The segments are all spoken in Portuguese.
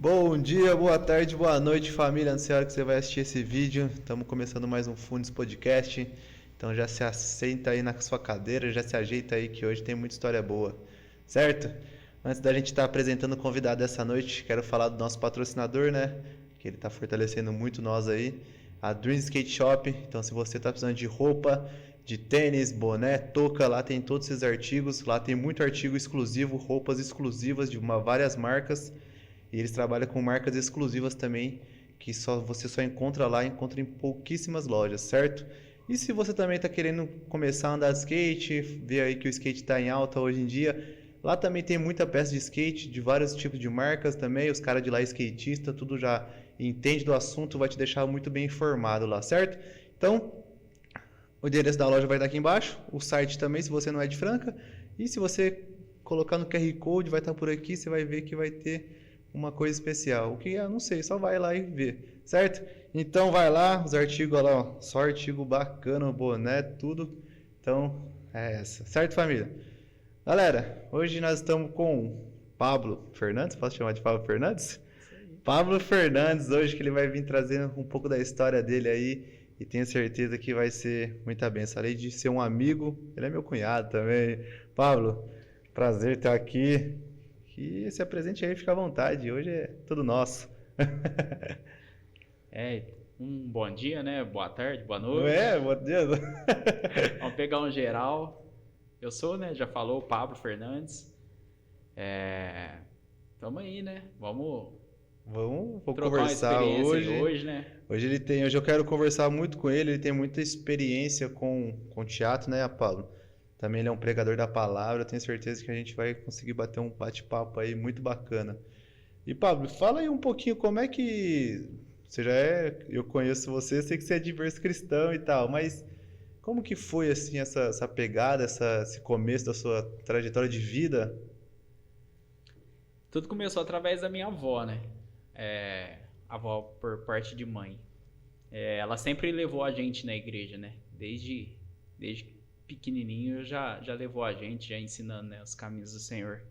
Bom dia, boa tarde, boa noite, família. Não sei a hora que você vai assistir esse vídeo. Estamos começando mais um Fundos Podcast. Então já se assenta aí na sua cadeira, já se ajeita aí que hoje tem muita história boa, certo? Antes da gente estar apresentando o convidado dessa noite, quero falar do nosso patrocinador, né? Que ele está fortalecendo muito nós aí, a Dream Skate Shop. Então se você está precisando de roupa, de tênis, boné, touca, lá tem todos esses artigos. Lá tem muito artigo exclusivo, roupas exclusivas de várias marcas. E eles trabalham com marcas exclusivas também, que você só encontra lá, encontra em pouquíssimas lojas, certo? E se você também está querendo começar a andar de skate, ver aí que o skate está em alta hoje em dia, lá também tem muita peça de skate, de vários tipos de marcas também, os caras de lá skatista, tudo já entende do assunto, vai te deixar muito bem informado lá, certo? Então, o endereço da loja vai estar aqui embaixo, o site também, se você não é de Franca, e se você colocar no QR Code, vai estar por aqui, você vai ver que vai ter uma coisa especial. O que eu não sei, só vai lá e vê, certo? Então vai lá, os artigos lá, ó, só artigo bacana, boné, tudo. Então é essa, certo, família? Galera, hoje nós estamos com Pablo Fernandes, posso chamar de Pablo Fernandes? Pablo Fernandes, hoje que ele vai vir trazendo um pouco da história dele aí e tenho certeza que vai ser muita benção. Além de ser um amigo, ele é meu cunhado também. Pablo, prazer ter aqui. Que se apresente aí, fica à vontade. Hoje é tudo nosso. Um bom dia, né? Boa tarde, boa noite. Bom dia. Vamos pegar um geral. Eu sou, né? Já falou, o Pablo Fernandes. Tamo aí, né? Vamos trocar conversar uma hoje. Hoje, né? Hoje eu quero conversar muito com ele. Ele tem muita experiência com teatro, né, Pablo? Também ele é um pregador da palavra. Eu tenho certeza que a gente vai conseguir bater um bate-papo aí muito bacana. E Pablo, fala aí um pouquinho como é que você já é, eu conheço você, sei que você é de berço cristão e tal, mas como que foi assim essa pegada, esse começo da sua trajetória de vida? Tudo começou através da minha avó, né? Avó por parte de mãe. Ela sempre levou a gente na igreja, né? Desde pequenininho já levou a gente, já ensinando, né, os caminhos do Senhor.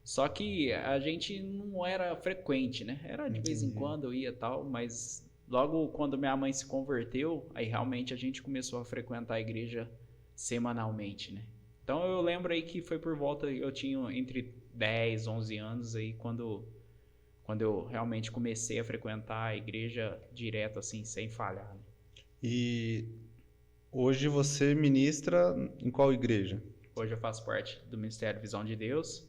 Só que a gente não era frequente, né? Era de vez em quando eu ia e tal, mas logo quando minha mãe se converteu, aí realmente a gente começou a frequentar a igreja semanalmente, né? Então eu lembro aí que foi por volta, eu tinha entre 10, 11 anos aí quando eu realmente comecei a frequentar a igreja direto assim, sem falhar, né? E hoje você ministra em qual igreja? Hoje eu faço parte do Ministério Visão de Deus,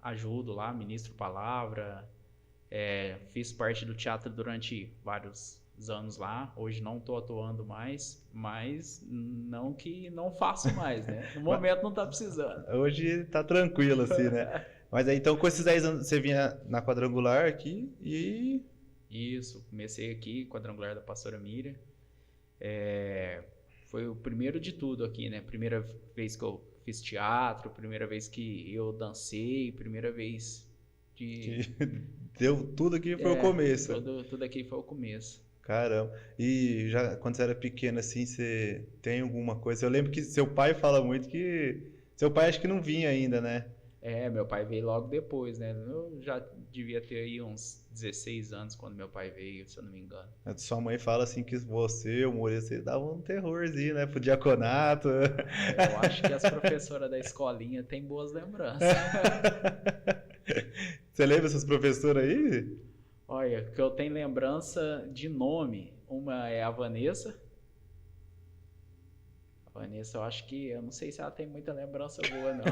ajudo lá, ministro palavra, fiz parte do teatro durante vários anos lá. Hoje não estou atuando mais, mas não que não faço mais, né? No momento não está precisando. Hoje tá tranquilo assim, né? Mas aí então com esses 10 anos você vinha na quadrangular aqui e... Isso, comecei aqui, quadrangular da pastora Miriam. Foi o primeiro de tudo aqui, né? Primeira vez que eu fiz teatro, primeira vez que eu dancei, primeira vez de... Deu tudo aqui foi o começo. Tudo aqui foi o começo. Caramba. E já quando você era pequeno assim, você tem alguma coisa? Eu lembro que seu pai fala muito que... Seu pai acho que não vinha ainda, né? Meu pai veio logo depois, né? Eu já devia ter aí uns 16 anos quando meu pai veio, se eu não me engano. A sua mãe fala assim que você, o Moreira, você dava um terrorzinho, né? Pro diaconato. Eu acho que as professoras da escolinha têm boas lembranças. Você lembra essas professoras aí? Olha, que eu tenho lembrança de nome. Uma é a Vanessa. A Vanessa, eu acho que... Eu não sei se ela tem muita lembrança boa, não.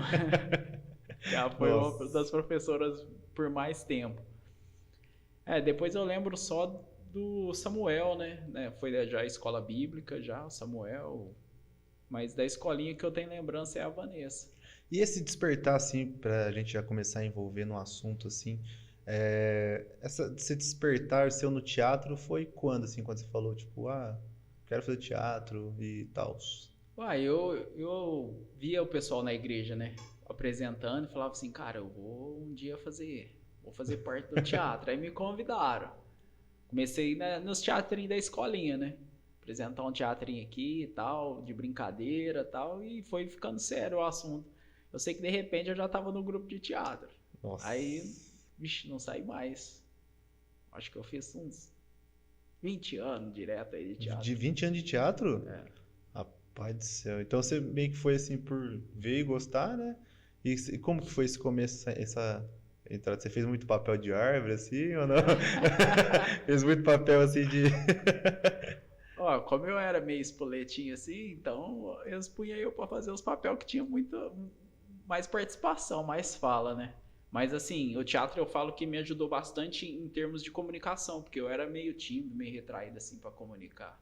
Ela foi uma das professoras por mais tempo. Depois eu lembro só do Samuel, né? Foi já a escola bíblica, já, o Samuel. Mas da escolinha que eu tenho lembrança é a Vanessa. E esse despertar, assim, pra gente já começar a envolver no assunto, assim... esse despertar seu no teatro foi quando, assim, quando você falou, tipo, quero fazer teatro e tal? Eu via o pessoal na igreja, né, apresentando e falava assim, cara, eu vou um dia vou fazer parte do teatro. Aí me convidaram. Comecei nos teatrinhos da escolinha, né, apresentar um teatrinho aqui e tal, de brincadeira e tal, e foi ficando sério o assunto. Eu sei que de repente eu já tava no grupo de teatro. Nossa. Aí vixe, não saí mais. Acho que eu fiz uns 20 anos direto aí de teatro. De 20 anos de teatro? É. Rapaz do céu. Então você meio que foi assim por ver e gostar, né? E como que foi esse começo, essa entrada? Você fez muito papel de árvore, assim, ou não? Fez muito papel assim de. Ó, como eu era meio espoletinho assim, então eles punham eu pra fazer os papéis que tinha muito mais participação, mais fala, né? Mas assim, o teatro eu falo que me ajudou bastante em termos de comunicação, porque eu era meio tímido, meio retraído assim pra comunicar.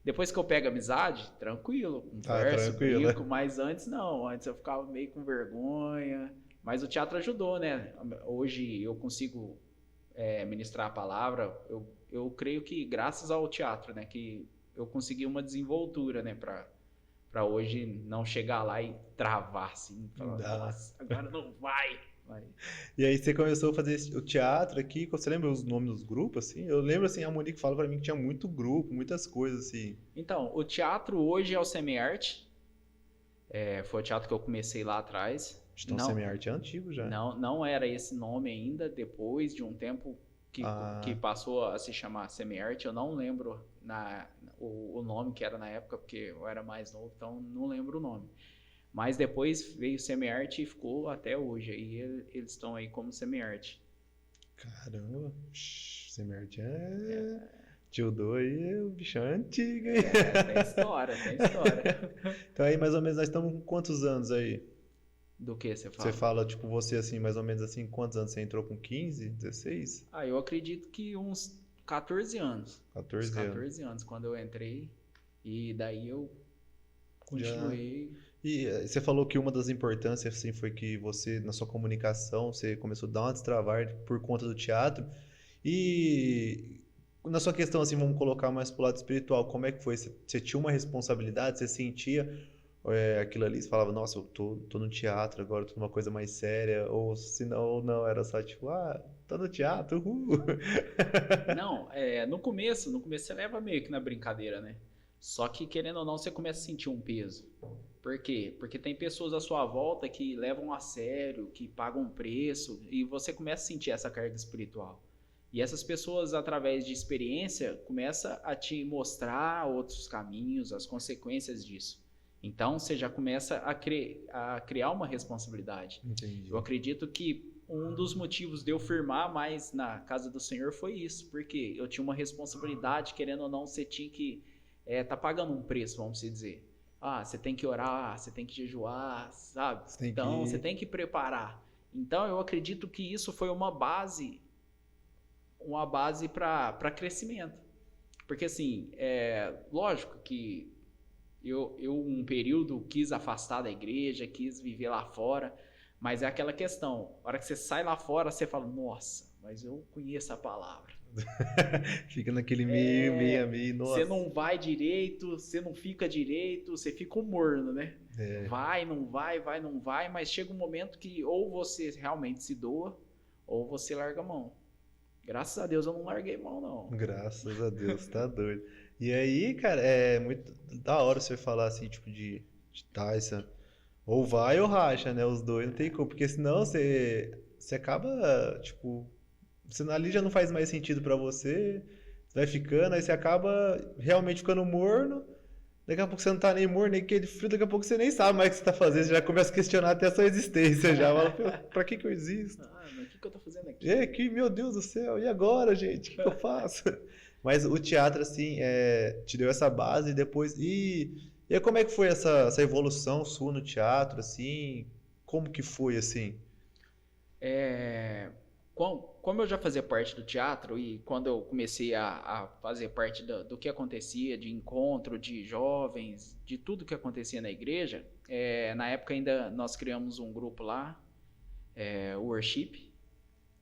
Depois que eu pego amizade, tranquilo, converso, tranquilo, brinco, mas antes não, antes eu ficava meio com vergonha, mas o teatro ajudou, né? Hoje eu consigo ministrar a palavra, eu creio que graças ao teatro, né, que eu consegui uma desenvoltura, né, para hoje não chegar lá e travar assim, falar, nossa, agora não vai. E aí você começou a fazer o teatro aqui, você lembra os nomes dos grupos, assim? Eu lembro, assim, a Monique fala pra mim que tinha muito grupo, muitas coisas, assim. Então, o teatro hoje é o Semi-Arte, foi o teatro que eu comecei lá atrás. Então, Semi-Arte é antigo já. Não era esse nome ainda, depois de um tempo que passou a se chamar Semi-Arte, eu não lembro o nome que era na época, porque eu era mais novo, então não lembro o nome. Mas depois veio Semi-Arte e ficou até hoje. Aí eles estão aí como Semi-Arte. Caramba, Semi-Arte Tio Do aí, o bichão é antigo, hein? Tem história. Então aí mais ou menos nós estamos com quantos anos aí? Do que você fala? Você fala, tipo, você assim, mais ou menos assim, quantos anos você entrou com 15, 16? Eu acredito que uns 14 anos. 14 anos quando eu entrei. E daí eu continuei. E você falou que uma das importâncias assim, foi que você, na sua comunicação, você começou a dar uma destravar por conta do teatro. E na sua questão, assim, vamos colocar mais pro lado espiritual, como é que foi? Você tinha uma responsabilidade, você sentia aquilo ali, você falava, nossa, eu tô no teatro agora, eu tô numa coisa mais séria, ou se não, ou não, era só tipo, tô no teatro, Não, no começo você leva meio que na brincadeira, né? Só que, querendo ou não, você começa a sentir um peso. Por quê? Porque tem pessoas à sua volta que levam a sério, que pagam um preço, e você começa a sentir essa carga espiritual. E essas pessoas, através de experiência, começam a te mostrar outros caminhos, as consequências disso. Então, você já começa a criar uma responsabilidade. Entendi. Eu acredito que um dos motivos de eu firmar mais na casa do Senhor foi isso, porque eu tinha uma responsabilidade, querendo ou não, você tinha que tá pagando um preço, vamos dizer. Você tem que orar, você tem que jejuar, sabe? Você tem que preparar. Então, eu acredito que isso foi uma base para crescimento. Porque, assim, lógico que eu um período quis afastar da igreja, quis viver lá fora, mas é aquela questão, a hora que você sai lá fora, você fala, nossa, mas eu conheço a palavra. Fica naquele meio, nossa. Você não vai direito, você não fica direito, você fica morno, né? Vai, não vai, mas chega um momento que ou você realmente se doa, ou você larga a mão. Graças a Deus eu não larguei mão, não. Graças a Deus, tá doido. E aí, cara, é muito da hora você falar assim, tipo, de Tyson. Ou vai ou racha, né? Os dois não tem como, porque senão você acaba, tipo, ali já não faz mais sentido pra você, você vai ficando, aí você acaba realmente ficando morno, daqui a pouco você não tá nem morno, nem aquele frio, daqui a pouco você nem sabe mais o que você tá fazendo, você já começa a questionar até a sua existência, já fala, pra que eu existo? Mas o que eu tô fazendo aqui? Meu Deus do céu, e agora, gente? O que eu faço? Mas o teatro, assim, te deu essa base e depois... E aí, como é que foi essa evolução sua no teatro, assim? Como que foi, assim? Como eu já fazia parte do teatro e quando eu comecei a fazer parte do que acontecia, de encontro de jovens, de tudo que acontecia na igreja, na época ainda nós criamos um grupo lá, o Worship,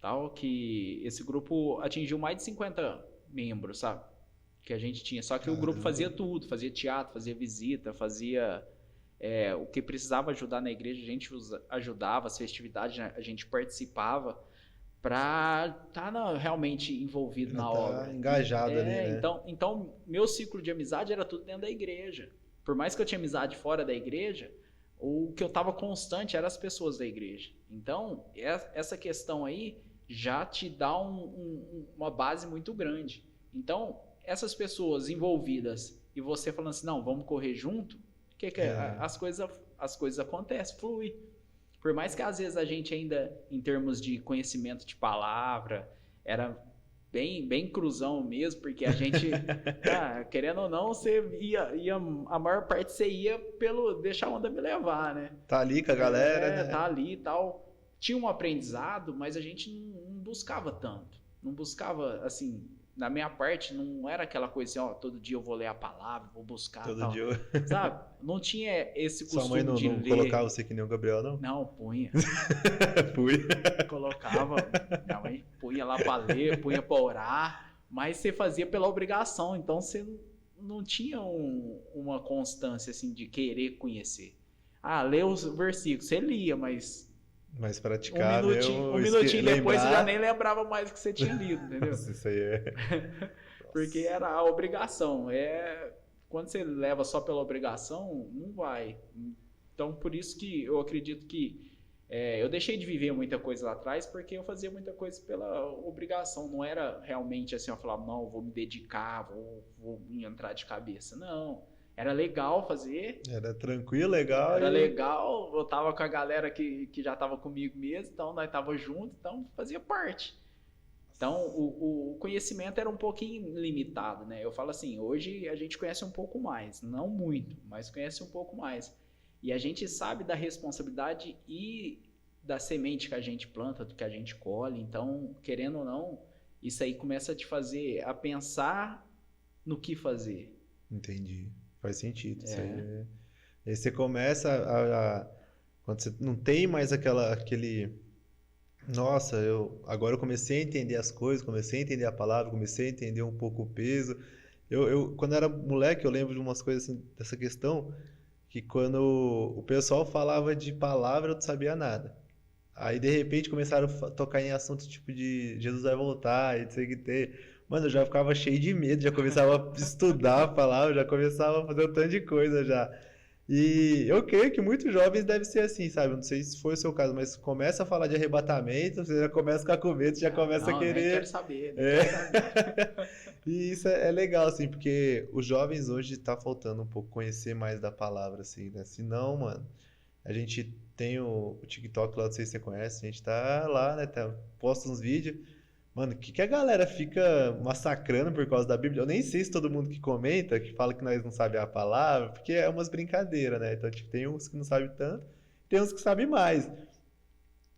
tal, que esse grupo atingiu mais de 50 membros, sabe? Que a gente tinha. Só que o grupo fazia tudo, fazia teatro, fazia visita, fazia o que precisava ajudar na igreja, a gente ajudava, as festividades a gente participava para estar realmente envolvido na obra. Engajado ali, né? Então, meu ciclo de amizade era tudo dentro da igreja. Por mais que eu tinha amizade fora da igreja, o que eu estava constante eram as pessoas da igreja. Então, essa questão aí já te dá uma base muito grande. Então, essas pessoas envolvidas e você falando assim, não, vamos correr junto, que é? As coisas acontecem, flui. Por mais que às vezes a gente ainda, em termos de conhecimento de palavra, era bem cruzão mesmo, porque a gente, querendo ou não, você ia, a maior parte você ia pelo deixar a onda me levar, né? Tá ali com a galera, né? Tá ali e tal. Tinha um aprendizado, mas a gente não buscava tanto. Não buscava, assim, na minha parte, não era aquela coisa assim, todo dia eu vou ler a palavra, vou buscar Todo tal. dia eu... Sabe? Não tinha esse Sua costume mãe de não ler. colocava você que nem o Gabriel, não? Não, punha. Fui. Colocava, minha mãe punha lá pra ler, punha pra orar, mas você fazia pela obrigação, então você não tinha uma constância assim de querer conhecer. Ler os versículos, você lia, mas praticar um minutinho depois você já nem lembrava mais o que você tinha lido, entendeu? Nossa, isso aí é... Porque era a obrigação. Quando você leva só pela obrigação, não vai. Então, por isso que eu acredito que eu deixei de viver muita coisa lá atrás, porque eu fazia muita coisa pela obrigação. Não era realmente assim, eu falava, não, eu vou me dedicar, vou entrar de cabeça. Não. Era legal fazer. Era tranquilo, legal. Era legal. Eu tava com a galera que já tava comigo mesmo, então nós tava junto, então fazia parte. Então, o conhecimento era um pouquinho limitado, né? Eu falo assim, hoje a gente conhece um pouco mais, não muito, mas conhece um pouco mais. E a gente sabe da responsabilidade e da semente que a gente planta, do que a gente colhe. Então, querendo ou não, isso aí começa a te fazer a pensar no que fazer. Entendi. Faz sentido. Isso aí. Aí você começa quando você não tem mais aquele... Nossa, agora eu comecei a entender as coisas, comecei a entender a palavra, comecei a entender um pouco o peso. Quando era moleque, eu lembro de umas coisas assim, dessa questão, que quando o pessoal falava de palavra, eu não sabia nada. Aí, de repente, começaram a tocar em assuntos tipo de Jesus vai voltar, e não sei o que tem. Mano, eu já ficava cheio de medo, já começava a estudar a palavra, já começava a fazer um tanto de coisa já. E eu creio que muitos jovens devem ser assim, sabe? Eu não sei se foi o seu caso, mas começa a falar de arrebatamento, você já começa a ficar com medo, já começa a querer. Nem quero saber, quero saber. E isso é legal, assim, porque os jovens hoje tá faltando um pouco conhecer mais da palavra, assim, né? Senão, mano, a gente tem o TikTok lá, não sei se você conhece, a gente tá lá, né? Posta uns vídeos. Mano, o que a galera fica massacrando por causa da Bíblia? Eu nem sei se todo mundo que comenta, que fala que nós não sabemos a palavra, porque é umas brincadeiras, né? Então, tipo, tem uns que não sabem tanto, tem uns que sabem mais.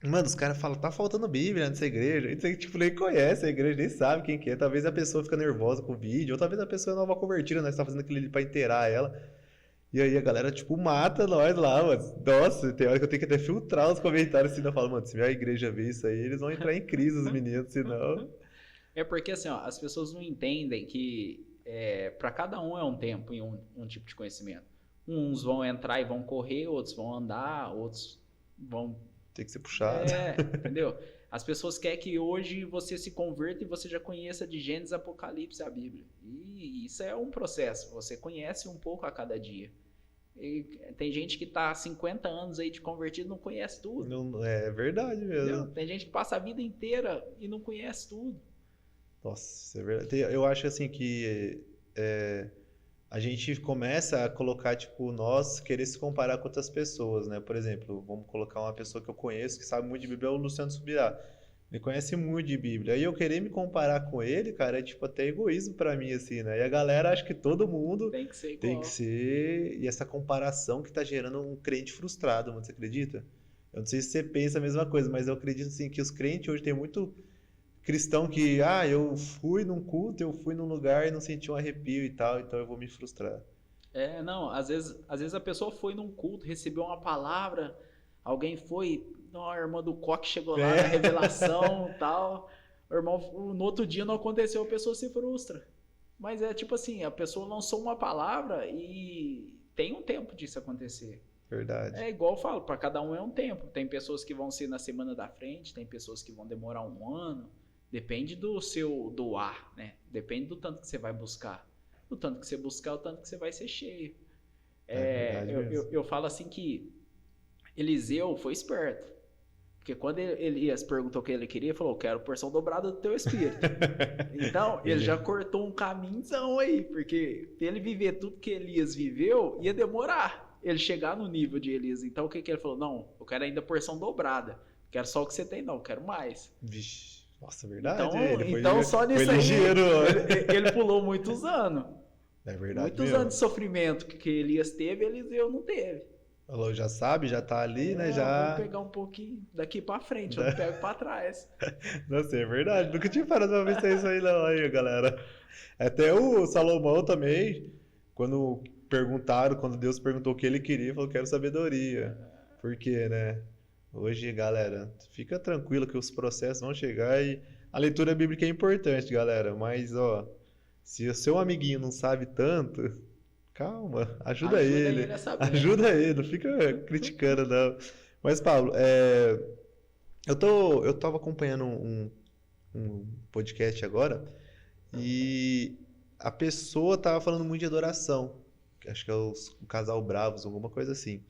Mano, os caras falam, tá faltando Bíblia nessa igreja. E você, tipo, nem conhece a igreja, nem sabe quem que é. Talvez a pessoa fica nervosa com o vídeo, ou talvez a pessoa é nova convertida, né? Você tá fazendo aquilo ali pra inteirar ela. E aí a galera, tipo, mata nós lá, mano. Nossa, tem hora que eu tenho que até filtrar os comentários, assim, eu falo, mano, se minha igreja ver isso aí, eles vão entrar em crise, os meninos, senão... É porque, assim, ó, as pessoas não entendem que para cada um é um tempo e um tipo de conhecimento. Uns vão entrar e vão correr, outros vão andar, outros vão... Tem que ser puxado. Entendeu? As pessoas querem que hoje você se converta e você já conheça de Gênesis, Apocalipse, a Bíblia. E isso é um processo, você conhece um pouco a cada dia. E tem gente que tá há 50 anos aí de convertido e não conhece tudo. Não, é verdade mesmo. Entendeu? Tem gente que passa a vida inteira e não conhece tudo. Nossa, é verdade. Eu acho assim que a gente começa a colocar, tipo, nós querer se comparar com outras pessoas, né? Por exemplo, vamos colocar uma pessoa que eu conheço, que sabe muito de Bíblia, é o Luciano Subirá. Ele conhece muito de Bíblia. Aí eu querer me comparar com ele, cara, é tipo até egoísmo pra mim, assim, né? E a galera acha que todo mundo Tem que ser igual. tem que ser... E essa comparação que tá gerando um crente frustrado, mano, você acredita? Eu não sei se você pensa a mesma coisa, mas eu acredito, assim, que os crentes hoje tem muito cristão que, eu fui num culto, eu fui num lugar e não senti um arrepio e tal, então eu vou me frustrar. Não, às vezes a pessoa foi num culto, recebeu uma palavra, alguém foi... Não, a irmã do Coque chegou lá na revelação e tal. O irmão, no outro dia não aconteceu, a pessoa se frustra. Mas é tipo assim, a pessoa lançou uma palavra e tem um tempo disso acontecer. Verdade. É igual eu falo, para cada um é um tempo. Tem pessoas que vão ser na semana da frente, tem pessoas que vão demorar um ano. Depende do seu doar, né? Depende do tanto que você vai buscar. O tanto que você buscar, o tanto que você vai ser cheio. É verdade mesmo. Eu falo assim que Eliseu foi esperto. Porque quando Elias perguntou o que ele queria, ele falou, quero porção dobrada do teu espírito. Então, ele já cortou um caminhozão aí, porque pra ele viver tudo que Elias viveu, ia demorar ele chegar no nível de Elias. Então, o que ele falou? Não, eu quero ainda porção dobrada. Não quero só o que você tem, não, eu quero mais. Vixe, nossa, verdade. Então só nisso aí, ele pulou muitos anos. É verdade. Muitos anos de sofrimento que Elias teve, Eliseu não teve. Falou, já sabe, já tá ali, né? Já. Vou pegar um pouquinho daqui pra frente, eu não pego pra trás. Nossa, é verdade. Nunca tinha parado pra pensar isso aí, não, aí, galera. Até o Salomão também, quando Deus perguntou o que ele queria, falou, quero sabedoria. Por quê, né? Hoje, galera, fica tranquilo que os processos vão chegar e a leitura bíblica é importante, galera. Mas, ó, se o seu amiguinho não sabe tanto, calma, ajuda ele. Ajuda ele, não fica criticando, não. Mas, Pablo, eu tava acompanhando um podcast agora e a pessoa tava falando muito de adoração. Acho que é o Casal Bravos, alguma coisa assim.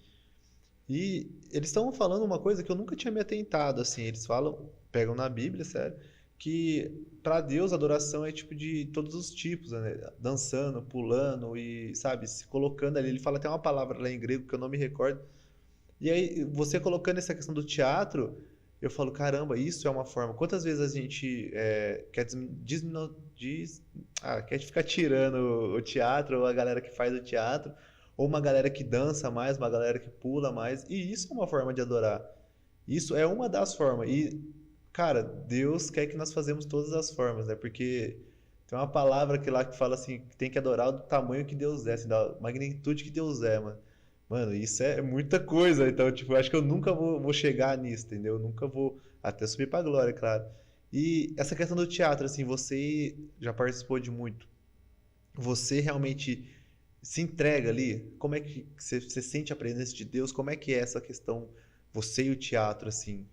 E eles estavam falando uma coisa que eu nunca tinha me atentado, assim. Eles pegam na Bíblia, sério, que para Deus a adoração é tipo de todos os tipos, né? Dançando, pulando e, sabe, se colocando ali. Ele fala até uma palavra lá em grego que eu não me recordo. E aí, você colocando essa questão do teatro, eu falo, caramba, isso é uma forma. Quantas vezes a gente quer ficar tirando o teatro, ou a galera que faz o teatro, ou uma galera que dança mais, uma galera que pula mais, e isso é uma forma de adorar. Isso é uma das formas. E, cara, Deus quer que nós fazemos todas as formas, né? Porque tem uma palavra que fala assim, que tem que adorar do tamanho que Deus é, assim, da magnitude que Deus é, mano. Mano, isso é muita coisa. Então, tipo, eu acho que eu nunca vou chegar nisso, entendeu? Eu nunca vou até subir pra glória, claro. E essa questão do teatro, assim, você já participou de muito. Você realmente se entrega ali? Como é que você sente a presença de Deus? Como é que é essa questão, você e o teatro, assim?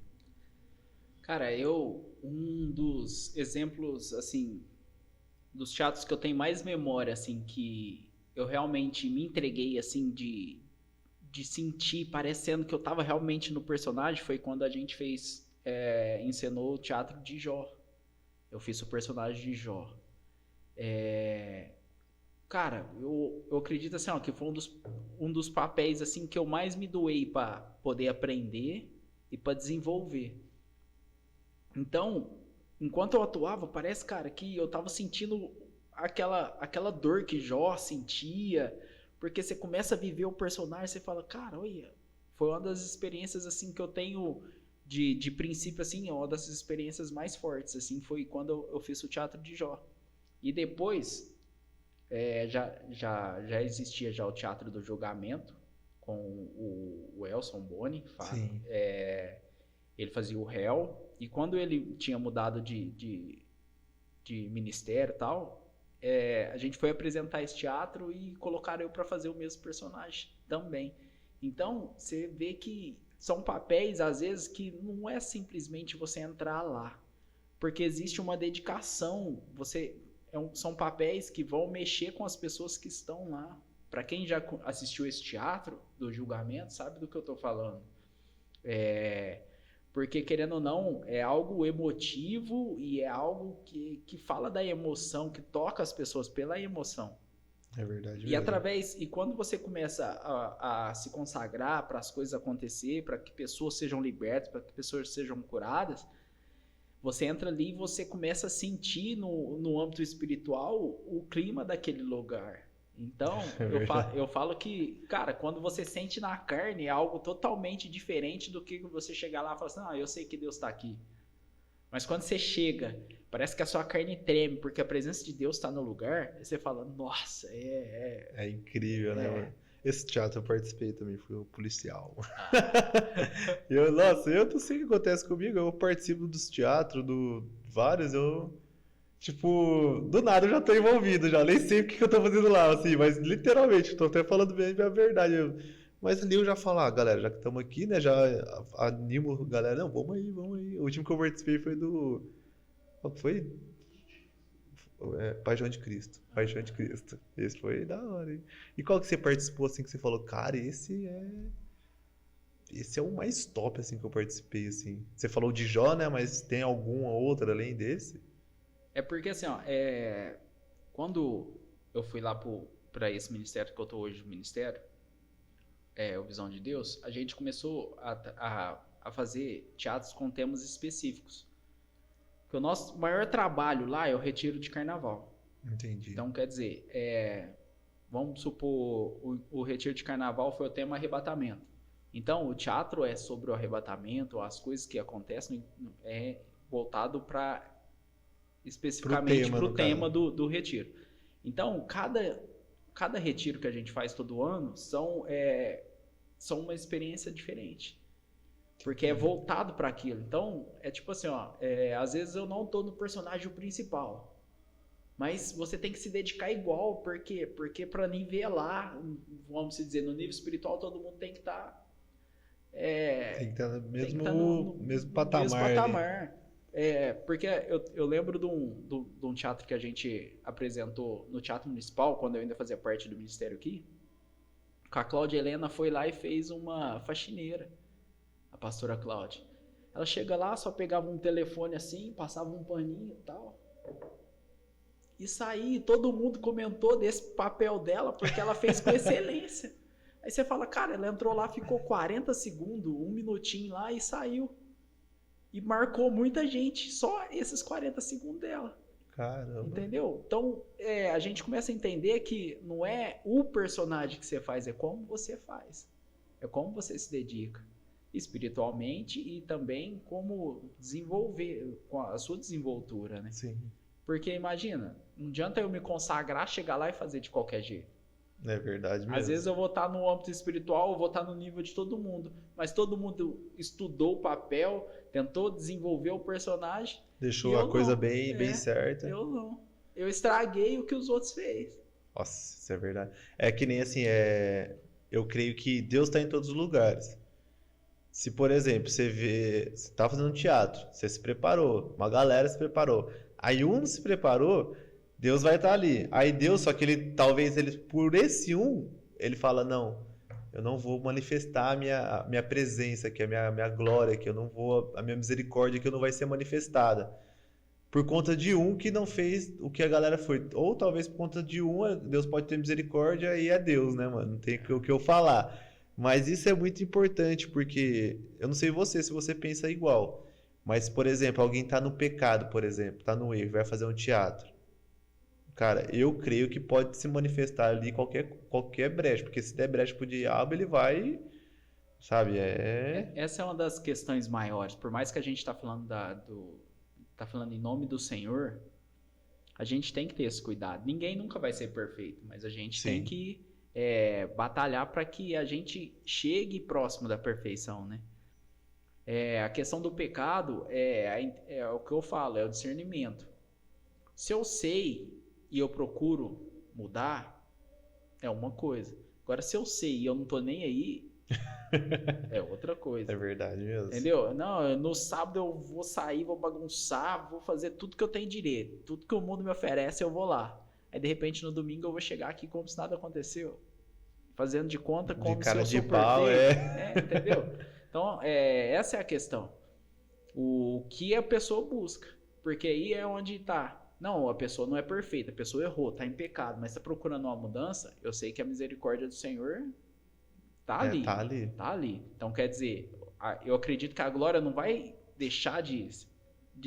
Cara, um dos exemplos, assim, dos teatros que eu tenho mais memória, assim, que eu realmente me entreguei, assim, de sentir, parecendo que eu tava realmente no personagem, foi quando a gente encenou o teatro de Jó. Eu fiz o personagem de Jó. Cara, eu acredito assim, ó, que foi um dos papéis assim que eu mais me doei para poder aprender e para desenvolver. Então, enquanto eu atuava, parece, cara, que eu tava sentindo aquela dor que Jó sentia, porque você começa a viver o personagem, você fala, cara, olha, foi uma das experiências assim que eu tenho de princípio, assim, uma das experiências mais fortes, assim, foi quando eu fiz o teatro de Jó. E depois já existia já o Teatro do Julgamento com o Elson Boni. Ele fazia o réu, e quando ele tinha mudado de ministério e tal, a gente foi apresentar esse teatro e colocaram eu para fazer o mesmo personagem também. Então você vê que são papéis às vezes que não é simplesmente você entrar lá, porque existe uma dedicação. São papéis que vão mexer com as pessoas que estão lá. Para quem já assistiu esse teatro do julgamento, sabe do que eu estou falando. Porque, querendo ou não, é algo emotivo e é algo que fala da emoção, que toca as pessoas pela emoção. É verdade. E quando você começa a se consagrar para as coisas acontecer, para que pessoas sejam libertas, para que pessoas sejam curadas, você entra ali e você começa a sentir no âmbito espiritual o clima daquele lugar. Então, eu falo que, cara, quando você sente na carne é algo totalmente diferente do que você chegar lá e falar assim, eu sei que Deus está aqui. Mas quando você chega, parece que a sua carne treme, porque a presença de Deus está no lugar, e você fala, nossa, É incrível, né, mano? Esse teatro eu participei também, fui o policial. Eu não sei o que acontece comigo, eu participo dos teatros, vários, tipo, do nada eu já tô envolvido, já nem sei o que eu tô fazendo lá, assim, mas literalmente, tô até falando bem a verdade. Mas ali eu já falo, galera, já que estamos aqui, né, já animo a galera, não, vamos aí. O último que eu participei foi qual foi? Paixão de Cristo. Esse foi da hora, hein? E qual que você participou, assim, que você falou, cara, esse esse é o mais top, assim, que eu participei, assim. Você falou de Jó, né? Mas tem alguma outra além desse? É porque assim, ó, quando eu fui lá para esse ministério que eu tô hoje, o ministério, o Visão de Deus, a gente começou a fazer teatros com temas específicos. Porque o nosso maior trabalho lá é o retiro de carnaval. Entendi. Então, quer dizer, vamos supor, o retiro de carnaval foi o tema arrebatamento. Então, o teatro é sobre o arrebatamento, as coisas que acontecem, voltado para especificamente para o tema do retiro. Então, cada retiro que a gente faz todo ano são uma experiência diferente. Porque é voltado para aquilo. Então, é tipo assim, ó, às vezes eu não tô no personagem principal. Mas você tem que se dedicar igual. Por quê? Porque para nivelar, vamos dizer, no nível espiritual, todo mundo tem que estar... tem que estar no mesmo patamar. Porque eu lembro de um teatro que a gente apresentou no Teatro Municipal, quando eu ainda fazia parte do ministério aqui. A Cláudia Helena foi lá e fez uma faxineira, a pastora Cláudia. Ela chega lá, só pegava um telefone assim, passava um paninho e tal. E saía, todo mundo comentou desse papel dela, porque ela fez com excelência. Aí você fala, cara, ela entrou lá, ficou 40 segundos, um minutinho lá e saiu. E marcou muita gente, só esses 40 segundos dela. Caramba. Entendeu? Então, a gente começa a entender que não é o personagem que você faz, é como você faz. É como você se dedica. Espiritualmente e também como desenvolver, com a sua desenvoltura, né? Sim. Porque imagina, não adianta eu me consagrar, chegar lá e fazer de qualquer jeito. É verdade mesmo. Às vezes eu vou estar no âmbito espiritual, eu vou estar no nível de todo mundo. Mas todo mundo estudou o papel, tentou desenvolver o personagem. Deixou a coisa bem certa. Eu não. Eu estraguei o que os outros fez. Nossa, isso é verdade. É que nem assim, eu creio que Deus está em todos os lugares. Se, por exemplo, você está fazendo teatro, você se preparou, uma galera se preparou. Aí um se preparou, Deus vai estar ali. Aí Deus, só que talvez por esse ele fala, não, eu não vou manifestar a minha presença aqui, a minha glória aqui, a minha misericórdia aqui não vai ser manifestada. Por conta de um que não fez o que a galera foi. Ou talvez por conta de Deus pode ter misericórdia e é Deus, né, mano? Não tem o que eu falar. Mas isso é muito importante, porque eu não sei se você pensa igual. Mas, por exemplo, alguém tá no pecado, por exemplo, tá no erro, vai fazer um teatro. Cara, eu creio que pode se manifestar ali qualquer brecha, porque se der brecha pro diabo, ele vai, sabe, Essa é uma das questões maiores. Por mais que a gente tá falando tá falando em nome do Senhor, a gente tem que ter esse cuidado. Ninguém nunca vai ser perfeito, mas a gente tem que batalhar para que a gente chegue próximo da perfeição, né? A questão do pecado é o que eu falo, é o discernimento. Se eu sei e eu procuro mudar, é uma coisa. Agora, se eu sei e eu não tô nem aí, é outra coisa. É verdade mesmo. Entendeu? Não, no sábado eu vou sair, vou bagunçar, vou fazer tudo que eu tenho direito. Tudo que o mundo me oferece, eu vou lá. Aí, de repente, no domingo eu vou chegar aqui como se nada aconteceu. Fazendo de conta como se eu sou perfeito. Entendeu? Então, essa é a questão. O que a pessoa busca. Porque aí é onde tá. Não, a pessoa não é perfeita, a pessoa errou, tá em pecado, mas tá procurando uma mudança, eu sei que a misericórdia do Senhor tá ali. Tá ali. Então, quer dizer, eu acredito que a glória não vai deixar de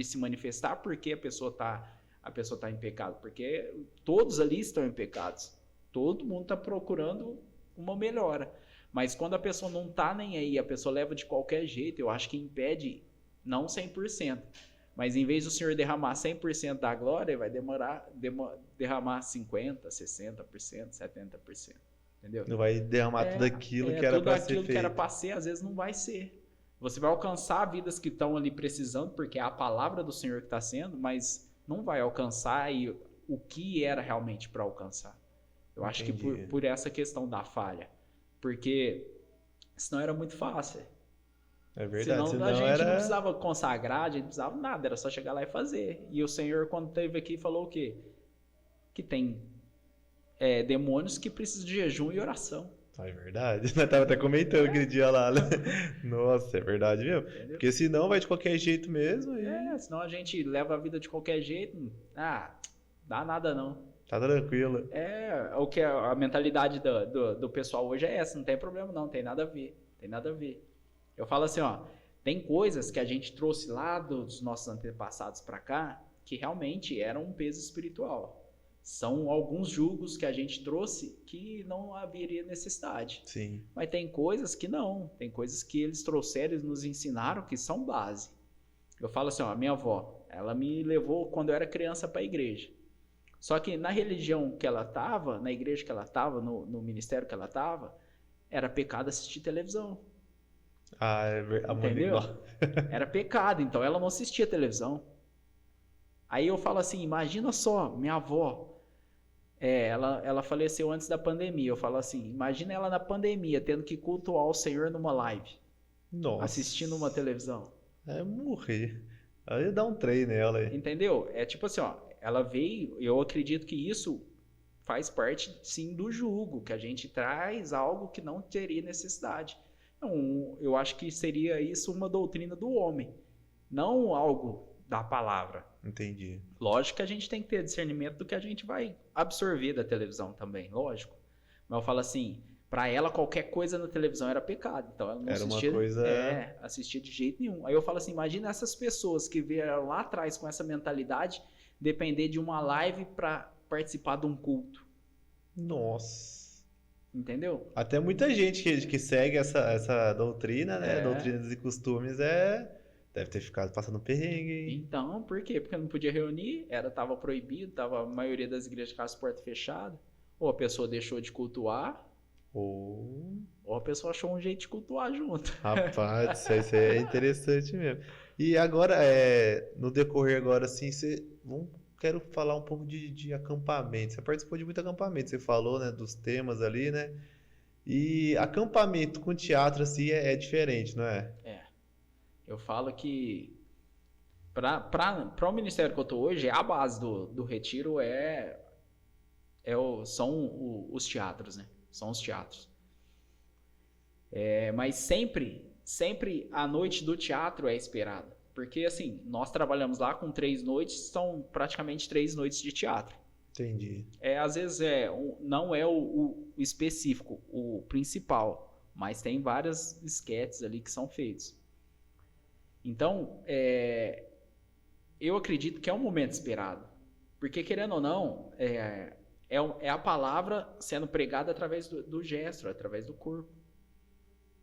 se manifestar porque a pessoa tá em pecado. Porque todos ali estão em pecados. Todo mundo tá procurando uma melhora. Mas quando a pessoa não tá nem aí, a pessoa leva de qualquer jeito, eu acho que impede, não 100%. Mas em vez do Senhor derramar 100% da glória, ele vai derramar 50%, 60%, 70%. Entendeu? Não vai derramar tudo aquilo que era para ser feito. Tudo aquilo que era para ser, às vezes não vai ser. Você vai alcançar vidas que estão ali precisando, porque é a palavra do Senhor que está sendo, mas não vai alcançar o que era realmente para alcançar. Eu acho que por essa questão da falha. Porque senão era muito fácil. É verdade. Senão a gente não precisava consagrar, a gente não precisava nada, era só chegar lá e fazer. E o Senhor, quando esteve aqui, falou o quê? Que tem demônios que precisam de jejum e oração. Ah, é verdade. Nós tava até comentando aquele dia lá, né? Nossa, é verdade mesmo. Entendeu? Porque senão vai de qualquer jeito mesmo e Senão a gente leva a vida de qualquer jeito. Ah, dá nada não. tá tranquilo. O que a mentalidade do pessoal hoje é essa, não tem problema não, tem nada a ver, tem nada a ver. Eu falo assim, ó, tem coisas que a gente trouxe lá dos nossos antepassados para cá que realmente eram um peso espiritual. São alguns julgos que a gente trouxe que não haveria necessidade. Sim. Mas tem coisas que não, tem coisas que eles trouxeram, eles nos ensinaram que são base. Eu falo assim, ó, a minha avó, ela me levou quando eu era criança para a igreja. Só que na religião que ela estava, na igreja que ela estava, no ministério que ela estava, era pecado assistir televisão. Ah, a mãe Entendeu? igual. Era pecado, então ela não assistia televisão. Aí eu falo assim, imagina só, minha avó, ela faleceu antes da pandemia. Eu falo assim, imagina ela na pandemia, tendo que cultuar o Senhor numa live, Nossa. assistindo uma televisão. É morrer. Aí dá um trem nela aí. Entendeu? É tipo assim, ó, ela veio, eu acredito que isso faz parte, sim, do jugo, que a gente traz algo que não teria necessidade. Então, eu acho que seria isso uma doutrina do homem, não algo da palavra. Entendi. Lógico que a gente tem que ter discernimento do que a gente vai absorver da televisão também, lógico. Mas eu falo assim, para ela qualquer coisa na televisão era pecado, então ela não Era assistia, uma coisa... assistia de jeito nenhum. Aí eu falo assim, imagina essas pessoas que vieram lá atrás com essa mentalidade, depender de uma live para participar de um culto. Nossa. Entendeu? Até muita gente que segue essa doutrina, né? Doutrinas e costumes deve ter ficado passando perrengue, hein? Então, por quê? Porque não podia reunir, tava proibido, tava a maioria das igrejas com as portas fechadas, ou a pessoa deixou de cultuar, ou a pessoa achou um jeito de cultuar junto. Rapaz, isso aí é interessante mesmo. E agora, no decorrer agora, assim, quero falar um pouco de acampamento. Você participou de muito acampamento, você falou, né, dos temas ali, né? E acampamento com teatro, assim, é diferente, não é? Eu falo que para o ministério que eu estou hoje, a base do retiro são os teatros, né? São os teatros. Mas sempre a noite do teatro é esperada. Porque, assim, nós trabalhamos lá com 3 noites, são praticamente 3 noites de teatro. Entendi. Às vezes não é o específico, o principal, mas tem várias esquetes ali que são feitos. Então, eu acredito que é um momento esperado. Porque, querendo ou não, é a palavra sendo pregada através do gesto, através do corpo.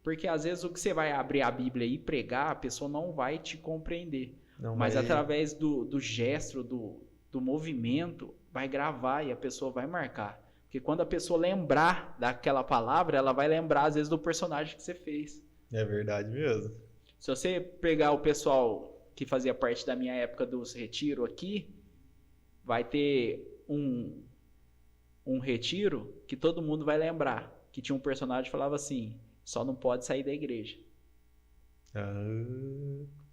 Porque, às vezes, o que você vai abrir a Bíblia e pregar, a pessoa não vai te compreender. Mas através do gesto, do movimento, vai gravar e a pessoa vai marcar. Porque quando a pessoa lembrar daquela palavra, ela vai lembrar, às vezes, do personagem que você fez. É verdade mesmo. Se você pegar o pessoal que fazia parte da minha época dos retiros aqui, vai ter um retiro que todo mundo vai lembrar. Que tinha um personagem que falava assim, só não pode sair da igreja.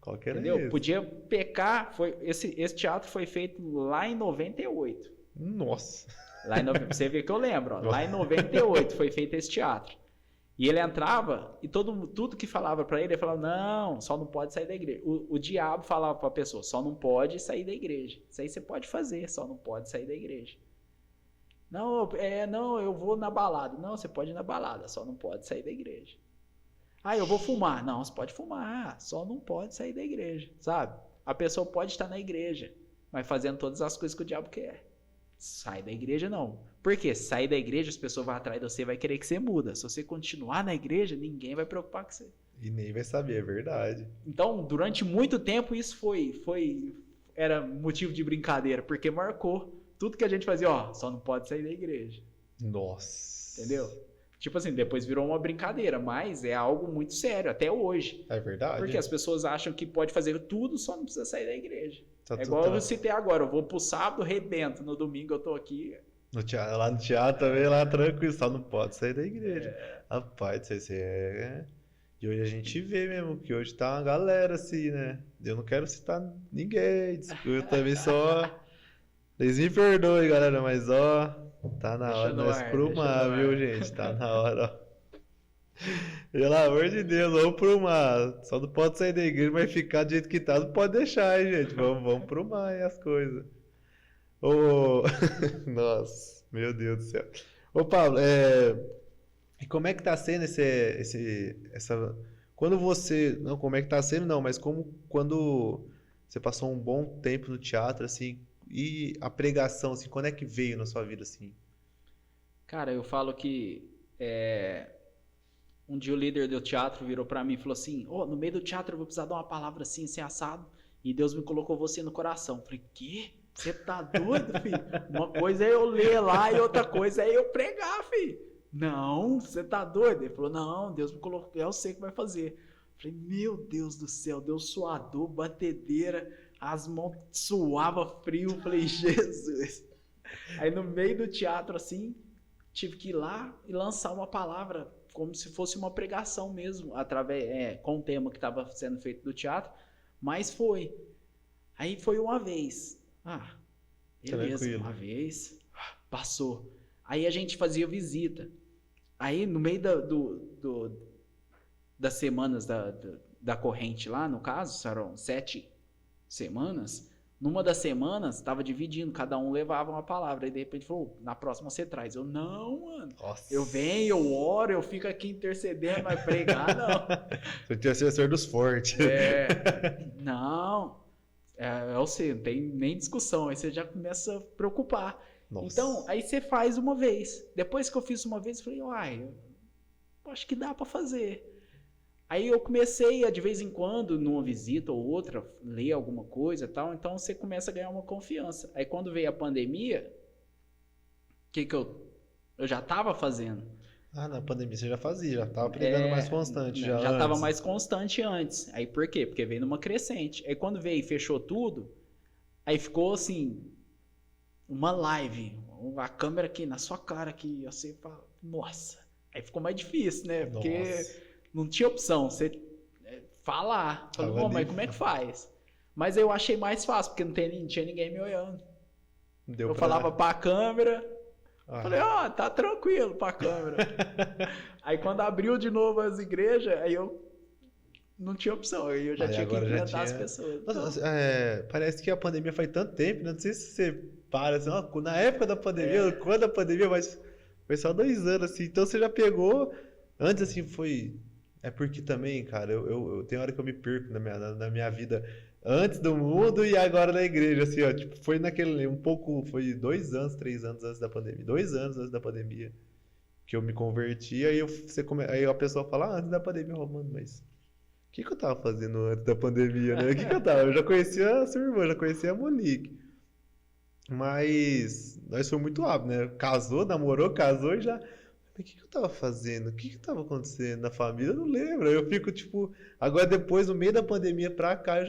Qual que era Entendeu? isso? Podia pecar. Esse teatro foi feito lá em 98. Nossa. Você vê que eu lembro. Ó, lá em 98 foi feito esse teatro. E ele entrava e tudo que falava para ele falava, não, só não pode sair da igreja. O diabo falava para a pessoa, só não pode sair da igreja. Isso aí você pode fazer, só não pode sair da igreja. Não, eu vou na balada. Não, você pode ir na balada, só não pode sair da igreja. Eu vou fumar. Não, você pode fumar, só não pode sair da igreja, sabe? A pessoa pode estar na igreja, mas fazendo todas as coisas que o diabo quer. Sai da igreja não. Por quê? Se sair da igreja, as pessoas vão atrás de você, vai querer que você muda. Se você continuar na igreja, ninguém vai preocupar com você. E nem vai saber, é verdade. Então, durante muito tempo, isso era motivo de brincadeira, porque marcou tudo que a gente fazia, só não pode sair da igreja. Nossa. Entendeu? Tipo assim, depois virou uma brincadeira, mas é algo muito sério, até hoje. É verdade. Porque as pessoas acham que pode fazer tudo, só não precisa sair da igreja. Tá igual eu citei agora, eu vou pro sábado, rebento, no domingo eu tô aqui. Lá no teatro também, lá tranquilo, só não pode sair da igreja. Rapaz, isso E hoje a gente vê mesmo que hoje tá uma galera assim, né? Eu não quero citar ninguém, eu também só... Vocês me perdoem, galera, mas tá na hora de nós prumar, viu, gente? Tá na hora, Pelo amor de Deus, vamos pro mar. Só não pode sair da igreja, mas ficar do jeito que tá, não pode deixar, hein, gente. Vamos pro mar e as coisas. Ô, nossa, meu Deus do céu. Ô, Pablo, e como é que tá sendo essa, quando você, não, como é que tá sendo, não, mas quando você passou um bom tempo no teatro, assim, e a pregação, assim, quando é que veio na sua vida, assim? Cara, eu falo que um dia o líder do teatro virou pra mim e falou assim: Ô, no meio do teatro eu vou precisar dar uma palavra assim, assim, assado. E Deus me colocou você no coração. Eu falei: quê? Você tá doido, filho? Uma coisa é eu ler lá e outra coisa é eu pregar, filho. Não, você tá doido? Ele falou: não, Deus me colocou, eu sei que vai fazer. Eu falei: meu Deus do céu, Deus suador, batedeira, as mãos suava frio. Eu falei: Jesus. Aí no meio do teatro, assim, tive que ir lá e lançar uma palavra, como se fosse uma pregação mesmo, com o tema que estava sendo feito do teatro, mas foi. Aí foi uma vez. Ah, beleza, Tranquilo. uma vez, passou. Aí a gente fazia visita. Aí no meio das semanas da corrente lá, no caso, eram 7 semanas. Numa das semanas, estava dividindo, cada um levava uma palavra. Aí de repente falou: na próxima você traz. Eu: não, mano. Nossa. Eu venho, eu oro, eu fico aqui intercedendo, mas pregar, não. Você tinha assessor dos fortes. Não. Eu sei, não tem nem discussão. Aí você já começa a preocupar. Nossa. Então, aí você faz uma vez. Depois que eu fiz uma vez, eu falei: uai, eu acho que dá pra fazer. Aí eu comecei a, de vez em quando, numa visita ou outra, ler alguma coisa e tal. Então você começa a ganhar uma confiança. Aí quando veio a pandemia, o que eu já estava fazendo? Ah, na pandemia você já fazia, já tava pregando mais constante já estava antes. mais constante antes. Aí por quê? Porque veio numa crescente. Aí quando veio e fechou tudo, aí ficou assim, uma live, a câmera aqui na sua cara aqui, você fala: nossa. Aí ficou mais difícil, né? Porque Nossa. não tinha opção, você falar. Falei: Tava bom, ali. mas como é que faz? Mas eu achei mais fácil, porque não tinha ninguém me olhando. Deu Eu pra... falava pra câmera, Ah, falei: ó, tá tranquilo pra câmera. Aí quando abriu de novo as igrejas, aí eu não tinha opção, aí eu já aí tinha que agora já enfrentar as tinha... pessoas. Nossa, parece que a pandemia faz tanto tempo, né? Não sei se você para assim, ó, na época da pandemia, ou quando a pandemia, mas foi só 2 anos, assim. Então você já pegou... Antes, assim, foi... É porque também, cara, eu tenho hora que eu me perco na minha vida antes do mundo e agora na igreja, assim, ó. Tipo, foi naquele... Um pouco... Foi 2 anos, 3 anos antes da pandemia. 2 anos antes da pandemia que eu me converti. Aí a pessoa fala: ah, antes da pandemia. Eu falo: mano, mas... O que eu tava fazendo antes da pandemia, né? O que eu tava? Eu já conhecia a sua irmã, já conhecia a Monique. Mas nós fomos muito rápido, né? Casou, namorou, casou e já. Mas o que eu tava fazendo? O que tava acontecendo na família? Eu não lembro. Eu fico, tipo, agora depois, no meio da pandemia pra cá, eu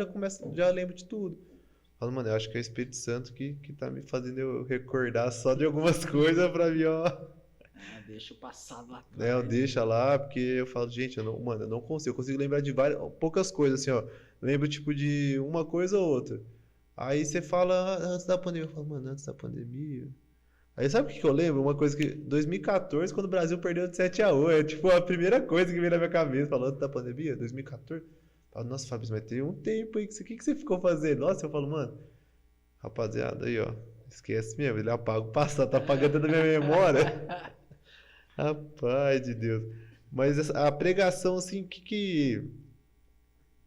já lembro de tudo. Falo: mano, eu acho que é o Espírito Santo que tá me fazendo eu recordar só de algumas coisas pra mim, ó. Deixa o passado lá Né, eu atrás. deixo lá, porque eu falo: gente, mano, eu não consigo. Eu consigo lembrar de poucas coisas, assim, ó. Lembro, tipo, de uma coisa ou outra. Aí você fala: "Ah, antes da pandemia." Eu falo: mano, antes da pandemia. Aí sabe o que eu lembro? Uma coisa que, 2014, quando o Brasil perdeu de 7-1, é tipo a primeira coisa que veio na minha cabeça, falando antes da pandemia, 2014. Eu falo: nossa, Fábio, mas tem um tempo aí, o que você ficou fazendo? Nossa, eu falo: mano, rapaziada, aí, ó, esquece mesmo, ele apaga o passado, tá apagando da minha memória. Rapaz de Deus. Mas a pregação, assim, o que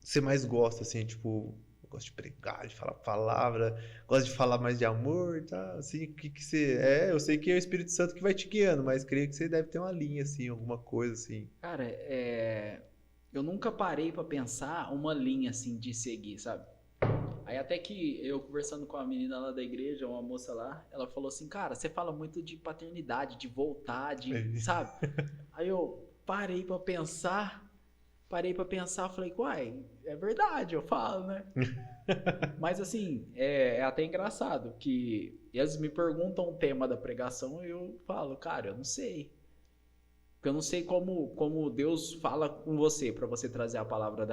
você mais gosta, assim, tipo, gosta de pregar, de falar palavra, gosta de falar mais de amor, tá? Assim, o que você... eu sei que é o Espírito Santo que vai te guiando, mas creio que você deve ter uma linha, assim, alguma coisa, assim. Cara, eu nunca parei pra pensar uma linha assim de seguir, sabe? Aí até que eu conversando com a menina lá da igreja, uma moça lá, ela falou assim: cara, você fala muito de paternidade, de voltar, sabe? Aí eu parei pra pensar, falei: uai, é verdade, eu falo, né? Mas assim, é até engraçado que eles me perguntam o tema da pregação e eu falo: cara, eu não sei. Porque eu não sei como Deus fala com você para você trazer a palavra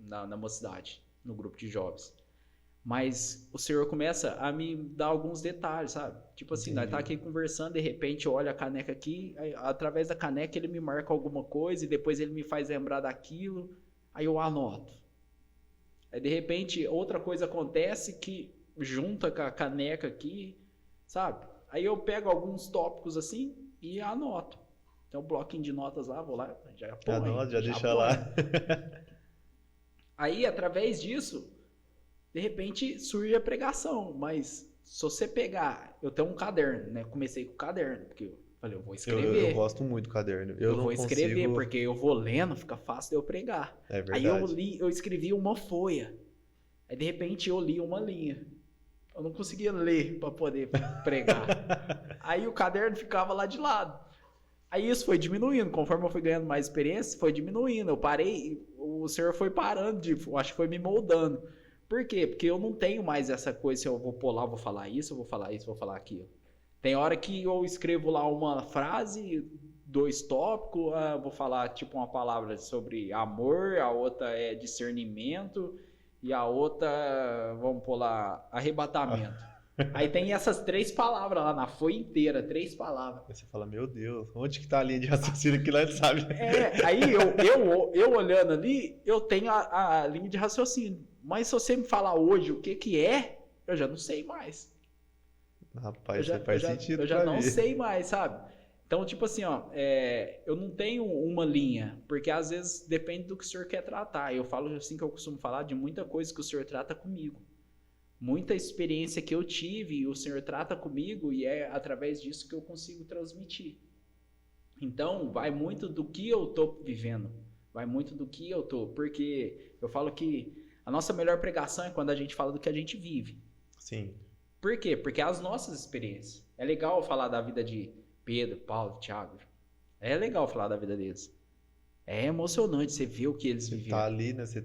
na mocidade, no grupo de jovens. Mas o Senhor começa a me dar alguns detalhes, sabe? Tipo assim, nós tá aqui conversando, de repente eu olho a caneca aqui, aí, através da caneca ele me marca alguma coisa e depois ele me faz lembrar daquilo, aí eu anoto. Aí de repente outra coisa acontece que junta com a caneca aqui, sabe? Aí eu pego alguns tópicos assim e anoto. Tem um bloquinho de notas lá, vou lá, já põe. Anota, já deixa põe. lá. Aí, através disso, de repente surge a pregação. Mas se você pegar, eu tenho um caderno, né? Comecei com o caderno, porque eu falei, eu vou escrever. Eu gosto muito do caderno. Eu vou escrever, porque eu vou lendo, fica fácil de eu pregar. É verdade. Aí eu escrevi uma folha. Aí, de repente, eu li uma linha. Eu não conseguia ler para poder pregar. Aí o caderno ficava lá de lado. Aí isso foi diminuindo, conforme eu fui ganhando mais experiência, foi diminuindo. Eu parei, o Senhor foi parando, acho que foi me moldando. Por quê? Porque eu não tenho mais essa coisa, se eu vou pôr lá, eu vou falar isso, eu vou falar isso, eu vou falar aquilo. Tem hora que eu escrevo lá uma frase, 2 tópicos, vou falar tipo uma palavra sobre amor, a outra é discernimento e a outra, vamos pôr lá, arrebatamento. Aí tem essas 3 palavras lá na folha inteira, 3 palavras. Aí você fala, meu Deus, onde que tá a linha de raciocínio que lá ele sabe? Aí eu olhando ali, eu tenho a linha de raciocínio. Mas se você me falar hoje o que é, eu já não sei mais. Rapaz, isso faz sentido. Eu já não sei mais, sabe? Então, tipo assim, ó, eu não tenho uma linha, porque às vezes depende do que o senhor quer tratar. Eu falo assim que eu costumo falar de muita coisa que o senhor trata comigo. Muita experiência que eu tive, o Senhor trata comigo e é através disso que eu consigo transmitir. Então, vai muito do que eu estou vivendo, vai muito do que eu estou, porque eu falo que a nossa melhor pregação é quando a gente fala do que a gente vive. Sim. Por quê? Porque é as nossas experiências. É legal falar da vida de Pedro, Paulo, Thiago. É legal falar da vida deles. É emocionante você ver o que eles viveram. Tá ali, né? Você...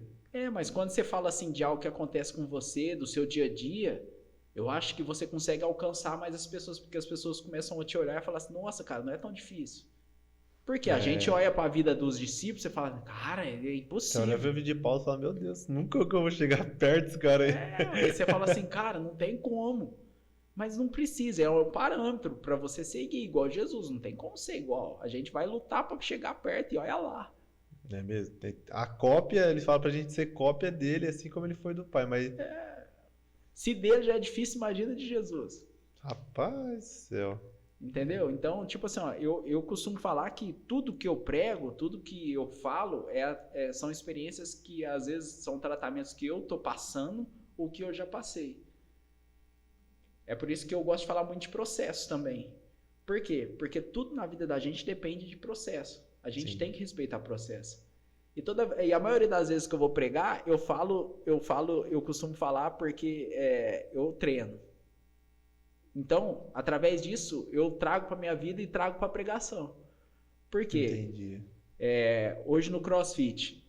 mas quando você fala assim de algo que acontece com você, do seu dia a dia, eu acho que você consegue alcançar mais as pessoas, porque as pessoas começam a te olhar e falar assim, nossa, cara, não é tão difícil. Porque a gente olha para a vida dos discípulos e fala, cara, é impossível. Você olha para o vídeo de Paulo e fala, meu Deus, nunca que eu vou chegar perto desse cara aí. Aí você fala assim, cara, não tem como. Mas não precisa, é um parâmetro para você seguir igual Jesus, não tem como ser igual. A gente vai lutar para chegar perto e olha lá. É mesmo. A cópia, ele fala pra gente ser cópia dele, assim como ele foi do Pai, mas... Se dele já é difícil, imagina de Jesus. Rapaz do céu. Entendeu? Então, tipo assim, ó, eu costumo falar que tudo que eu prego, tudo que eu falo, são experiências que às vezes são tratamentos que eu tô passando ou que eu já passei. É por isso que eu gosto de falar muito de processo também. Por quê? Porque tudo na vida da gente depende de processo. A gente tem que respeitar o processo. E a maioria das vezes que eu vou pregar, eu costumo falar porque eu treino. Então, através disso, eu trago para minha vida e trago para a pregação. Por quê? Entendi. Hoje no CrossFit,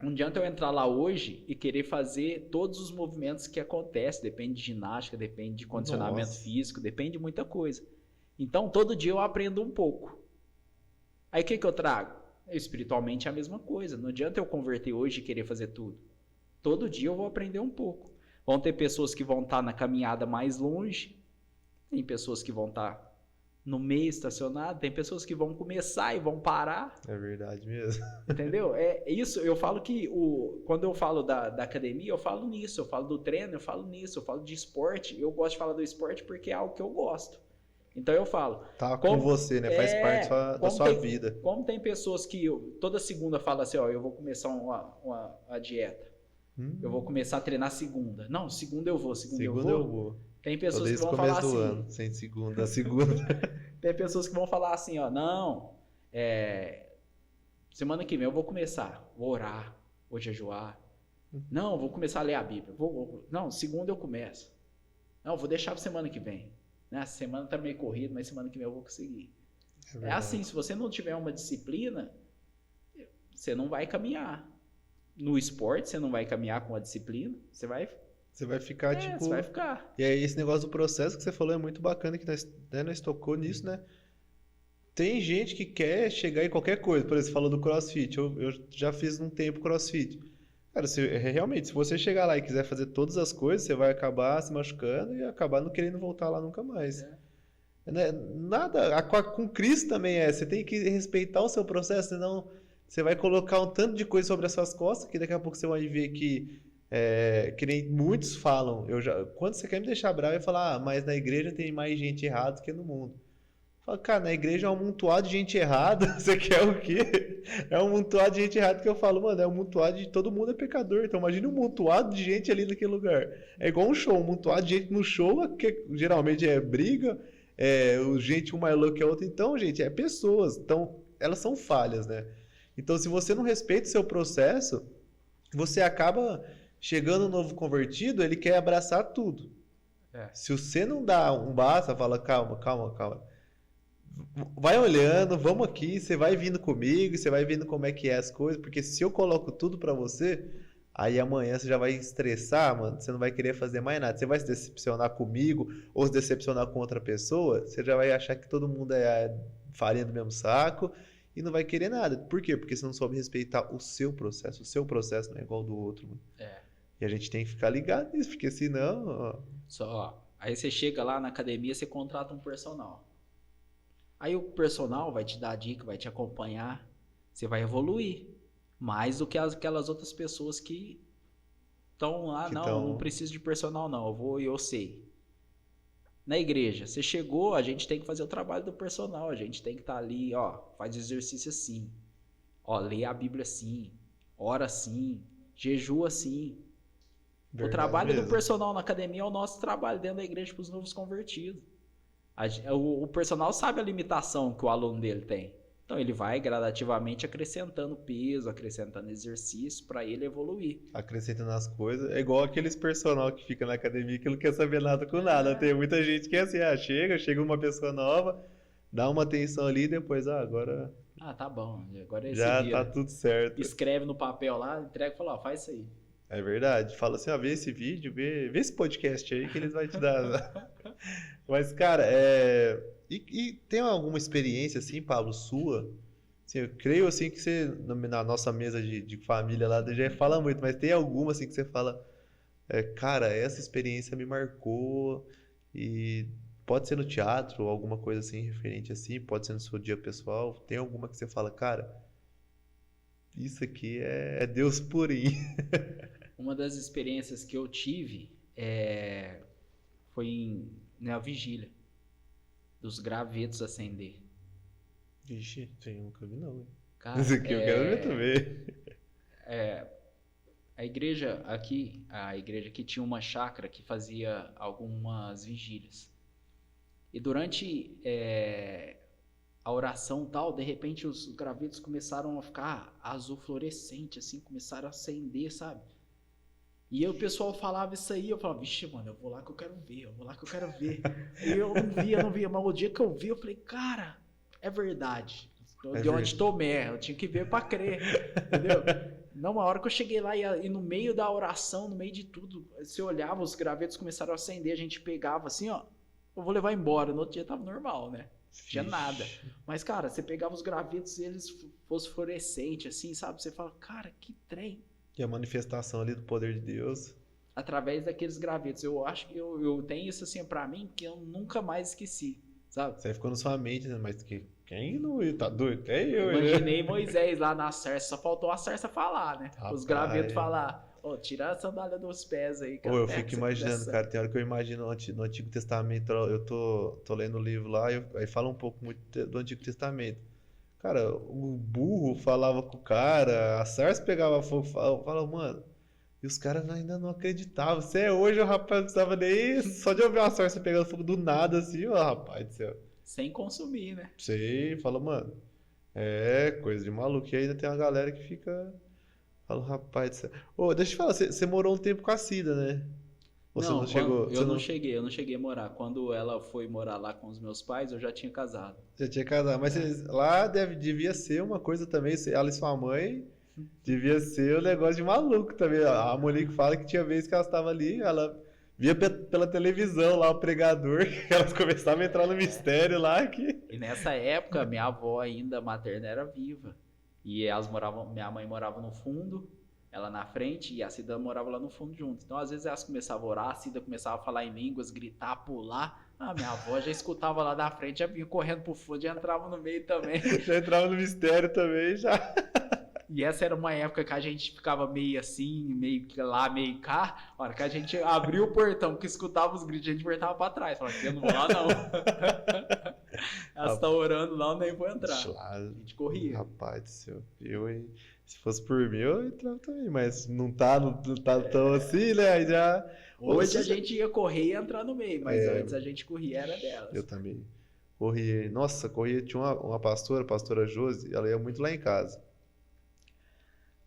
não adianta eu entrar lá hoje e querer fazer todos os movimentos que acontecem. Depende de ginástica, depende de condicionamento físico, depende de muita coisa. Então, todo dia eu aprendo um pouco. Aí o que eu trago? Espiritualmente é a mesma coisa. Não adianta eu converter hoje e querer fazer tudo. Todo dia eu vou aprender um pouco. Vão ter pessoas que vão estar na caminhada mais longe. Tem pessoas que vão estar no meio estacionado. Tem pessoas que vão começar e vão parar. É verdade mesmo. Entendeu? É isso. Eu falo que quando eu falo da academia, eu falo nisso. Eu falo do treino, eu falo nisso. Eu falo de esporte. Eu gosto de falar do esporte porque é algo que eu gosto. Então eu falo... Tá com você, né? Faz parte da sua vida. Como tem pessoas que toda segunda falam assim, ó, eu vou começar uma dieta. Eu vou começar a treinar segunda. Não, segunda eu vou, segunda eu vou. Tem pessoas que vão falar assim... Desde o começo do ano, sem segunda. Tem pessoas que vão falar assim, ó, não, semana que vem eu vou começar, vou orar, vou jejuar. Não, vou começar a ler a Bíblia. Não, segunda eu começo. Não, vou deixar para semana que vem. Essa semana tá meio corrido, mas semana que vem eu vou conseguir. É assim, se você não tiver uma disciplina, você não vai caminhar. No esporte, você não vai caminhar com a disciplina, você vai ficar, tipo... Você vai ficar. E aí, esse negócio do processo que você falou é muito bacana, que nós tocou nisso, né? Tem gente que quer chegar em qualquer coisa. Por exemplo, você falou do CrossFit. Eu já fiz um tempo CrossFit. Cara, realmente, se você chegar lá e quiser fazer todas as coisas, você vai acabar se machucando e acabar não querendo voltar lá nunca mais. É. Né? Nada, com Cristo também você tem que respeitar o seu processo, senão você vai colocar um tanto de coisa sobre as suas costas que daqui a pouco você vai ver que nem muitos falam, quando você quer me deixar bravo, eu falo, mas na igreja tem mais gente errada do que no mundo. Fala, cara, na igreja é um amontoado de gente errada. Você quer o quê? É um amontoado de gente errada que eu falo, mano, é um amontoado de todo mundo é pecador. Então imagine um amontoado de gente ali naquele lugar. É igual um show, um amontoado de gente no show, que geralmente é briga, gente um mais louco que a outra. Então, gente, é pessoas. Então, elas são falhas, né? Então, se você não respeita o seu processo, você acaba chegando um novo convertido, ele quer abraçar tudo. Se você não dá um basta, fala, calma. Vai olhando, vamos aqui, você vai vindo comigo, você vai vendo como é que é as coisas, porque se eu coloco tudo pra você, aí amanhã você já vai estressar, mano, você não vai querer fazer mais nada. Você vai se decepcionar comigo ou se decepcionar com outra pessoa, você já vai achar que todo mundo é farinha do mesmo saco e não vai querer nada. Por quê? Porque você não soube respeitar o seu processo. O seu processo não é igual ao do outro, mano. E a gente tem que ficar ligado nisso, porque senão... Aí você chega lá na academia, você contrata um personal. Aí o personal vai te dar dica, vai te acompanhar, você vai evoluir mais do que aquelas outras pessoas que estão lá, não preciso de personal não, eu vou e eu sei. Na igreja, você chegou, a gente tem que fazer o trabalho do personal, a gente tem que estar ali, faz exercício assim, lê a Bíblia assim, ora assim, jejua assim. Verdade, o trabalho mesmo. do personal na academia é o nosso trabalho dentro da igreja para os novos convertidos. O personal sabe a limitação que o aluno dele tem. Então ele vai gradativamente acrescentando peso, acrescentando exercício para ele evoluir. Acrescentando as coisas. É igual aqueles personal que fica na academia que não quer saber nada com nada. Tem muita gente que é assim, chega uma pessoa nova, dá uma atenção ali e depois, agora... tá bom, agora já tá tudo certo. Escreve no papel lá, entrega e fala, faz isso aí. É verdade. Fala assim, vê esse vídeo, vê esse podcast aí que eles vão te dar. Mas, cara, E tem alguma experiência, assim, Pablo, sua? Assim, eu creio, assim, que você, na nossa mesa de família lá, já fala muito, mas tem alguma, assim, que você fala, cara, essa experiência me marcou e pode ser no teatro ou alguma coisa, assim, referente, assim, pode ser no seu dia pessoal. Tem alguma que você fala, cara, isso aqui é Deus purinho. Uma das experiências que eu tive foi na vigília dos gravetos acender. Vixe, eu nunca vi não. Cara, isso aqui eu quero ver também. A igreja aqui tinha uma chácara que fazia algumas vigílias. E durante a oração tal, de repente os gravetos começaram a ficar azul fluorescente, assim, começaram a acender, sabe? E aí o pessoal falava isso aí, eu falava, vixe, mano, eu vou lá que eu quero ver. E eu não via, mas o dia que eu vi, eu falei, cara, é verdade. De onde Tomé, eu tinha que ver pra crer, entendeu? Não, uma hora que eu cheguei lá e no meio da oração, no meio de tudo, você olhava, os gravetos começaram a acender, a gente pegava assim, eu vou levar embora. No outro dia tava normal, né? Não tinha nada. Mas, cara, você pegava os gravetos e eles fosforescentes, assim, sabe? Você fala, cara, que trem. E a manifestação ali do poder de Deus. Através daqueles gravetos. Eu acho que eu tenho isso assim pra mim que eu nunca mais esqueci, sabe? Isso aí ficou na sua mente, né? Mas quem não tá doido? É eu, imaginei Moisés lá na sarça, só faltou a sarça falar, né? Rapaz. Os gravetos falar, tira a sandália dos pés aí. Cara, eu fico imaginando, cara, tem hora que eu imagino no Antigo Testamento, eu tô lendo o livro lá, aí fala um pouco muito do Antigo Testamento. Cara, o burro falava com o cara, a sarça pegava fogo, falava, mano, e os caras ainda não acreditavam. Hoje o rapaz não precisava nem só de ouvir uma sarça pegando fogo do nada, assim, rapaz do céu. Sem consumir, né? Sei, fala, mano, coisa de maluco. E ainda tem uma galera que fica, fala, rapaz do céu. Deixa eu te falar, você morou um tempo com a Cida, né? Ou você não chegou? Eu não cheguei a morar. Quando ela foi morar lá com os meus pais, eu já tinha casado. Já tinha casado, mas lá devia ser uma coisa também, ela e sua mãe, devia ser um negócio de maluco também. A Monique fala que tinha vez que ela estava ali, ela via pela televisão lá o pregador, que elas começavam a entrar no mistério lá. E nessa época, minha avó ainda materna era viva. E minha mãe morava no fundo ela na frente e a Cida morava lá no fundo junto. Então, às vezes, elas começavam a orar, a Cida começava a falar em línguas, gritar, pular. Ah, minha avó já escutava lá da frente, já vinha correndo pro fundo, já entrava no meio também. Já entrava no mistério também, já. E essa era uma época que a gente ficava meio assim, meio que lá, meio cá. A hora que a gente abriu o portão, que escutava os gritos, a gente voltava pra trás. Falava, eu não vou lá, não. Elas estão orando lá, eu nem vou entrar. A gente corria. Rapaz do céu, hein? Se fosse por mim, eu entrava também, mas não tá tão assim, né? Aí já... Hoje a gente ia correr e entrar no meio, mas antes a gente corria, era delas. Eu também corria. Nossa, corria. Tinha uma pastora, a pastora Josi, ela ia muito lá em casa.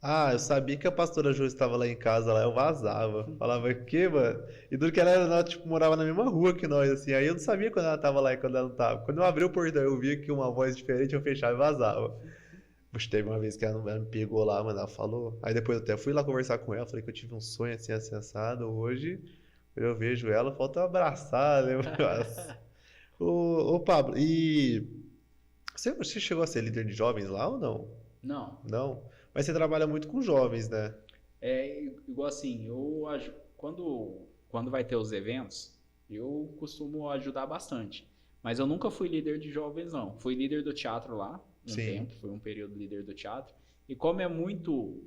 Ah, eu sabia que a pastora Josi estava lá em casa, lá eu vazava. Falava, que, mano? E do que ela, tipo, morava na mesma rua que nós, assim. Aí eu não sabia quando ela tava lá e quando ela não tava. Quando eu abri o portão, eu via que uma voz diferente, eu fechava e vazava. Puxa, teve uma vez que ela me pegou lá, mano, ela falou. Aí depois eu até fui lá conversar com ela, falei que eu tive um sonho assim, assensado. Hoje, quando eu vejo ela, falta eu abraçar, né? Ô, Pablo, e você chegou a ser líder de jovens lá ou não? Não. Não? Mas você trabalha muito com jovens, né? É igual assim, quando vai ter os eventos, eu costumo ajudar bastante. Mas eu nunca fui líder de jovens, não. Fui líder do teatro lá, um Sim. tempo, fui um período líder do teatro. E como é muito...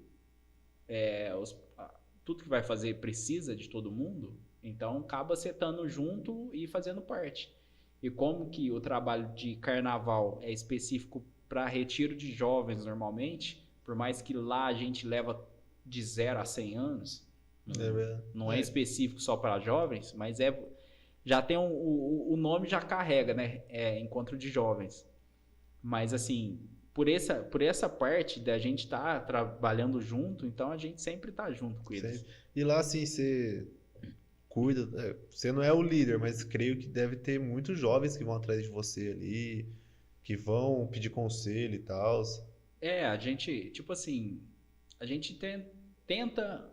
tudo que vai fazer precisa de todo mundo, então acaba setando junto e fazendo parte. E como que o trabalho de carnaval é específico para retiro de jovens normalmente, por mais que lá a gente leva de 0 a 100 anos, não é específico só para jovens, mas já tem o nome já carrega, né? É encontro de jovens. Mas assim, por essa parte da gente estar trabalhando junto, então a gente sempre está junto com eles. Sempre. E lá assim, você cuida, você não é o líder, mas creio que deve ter muitos jovens que vão atrás de você ali, que vão pedir conselho e tal. A gente, tipo assim, a gente tenta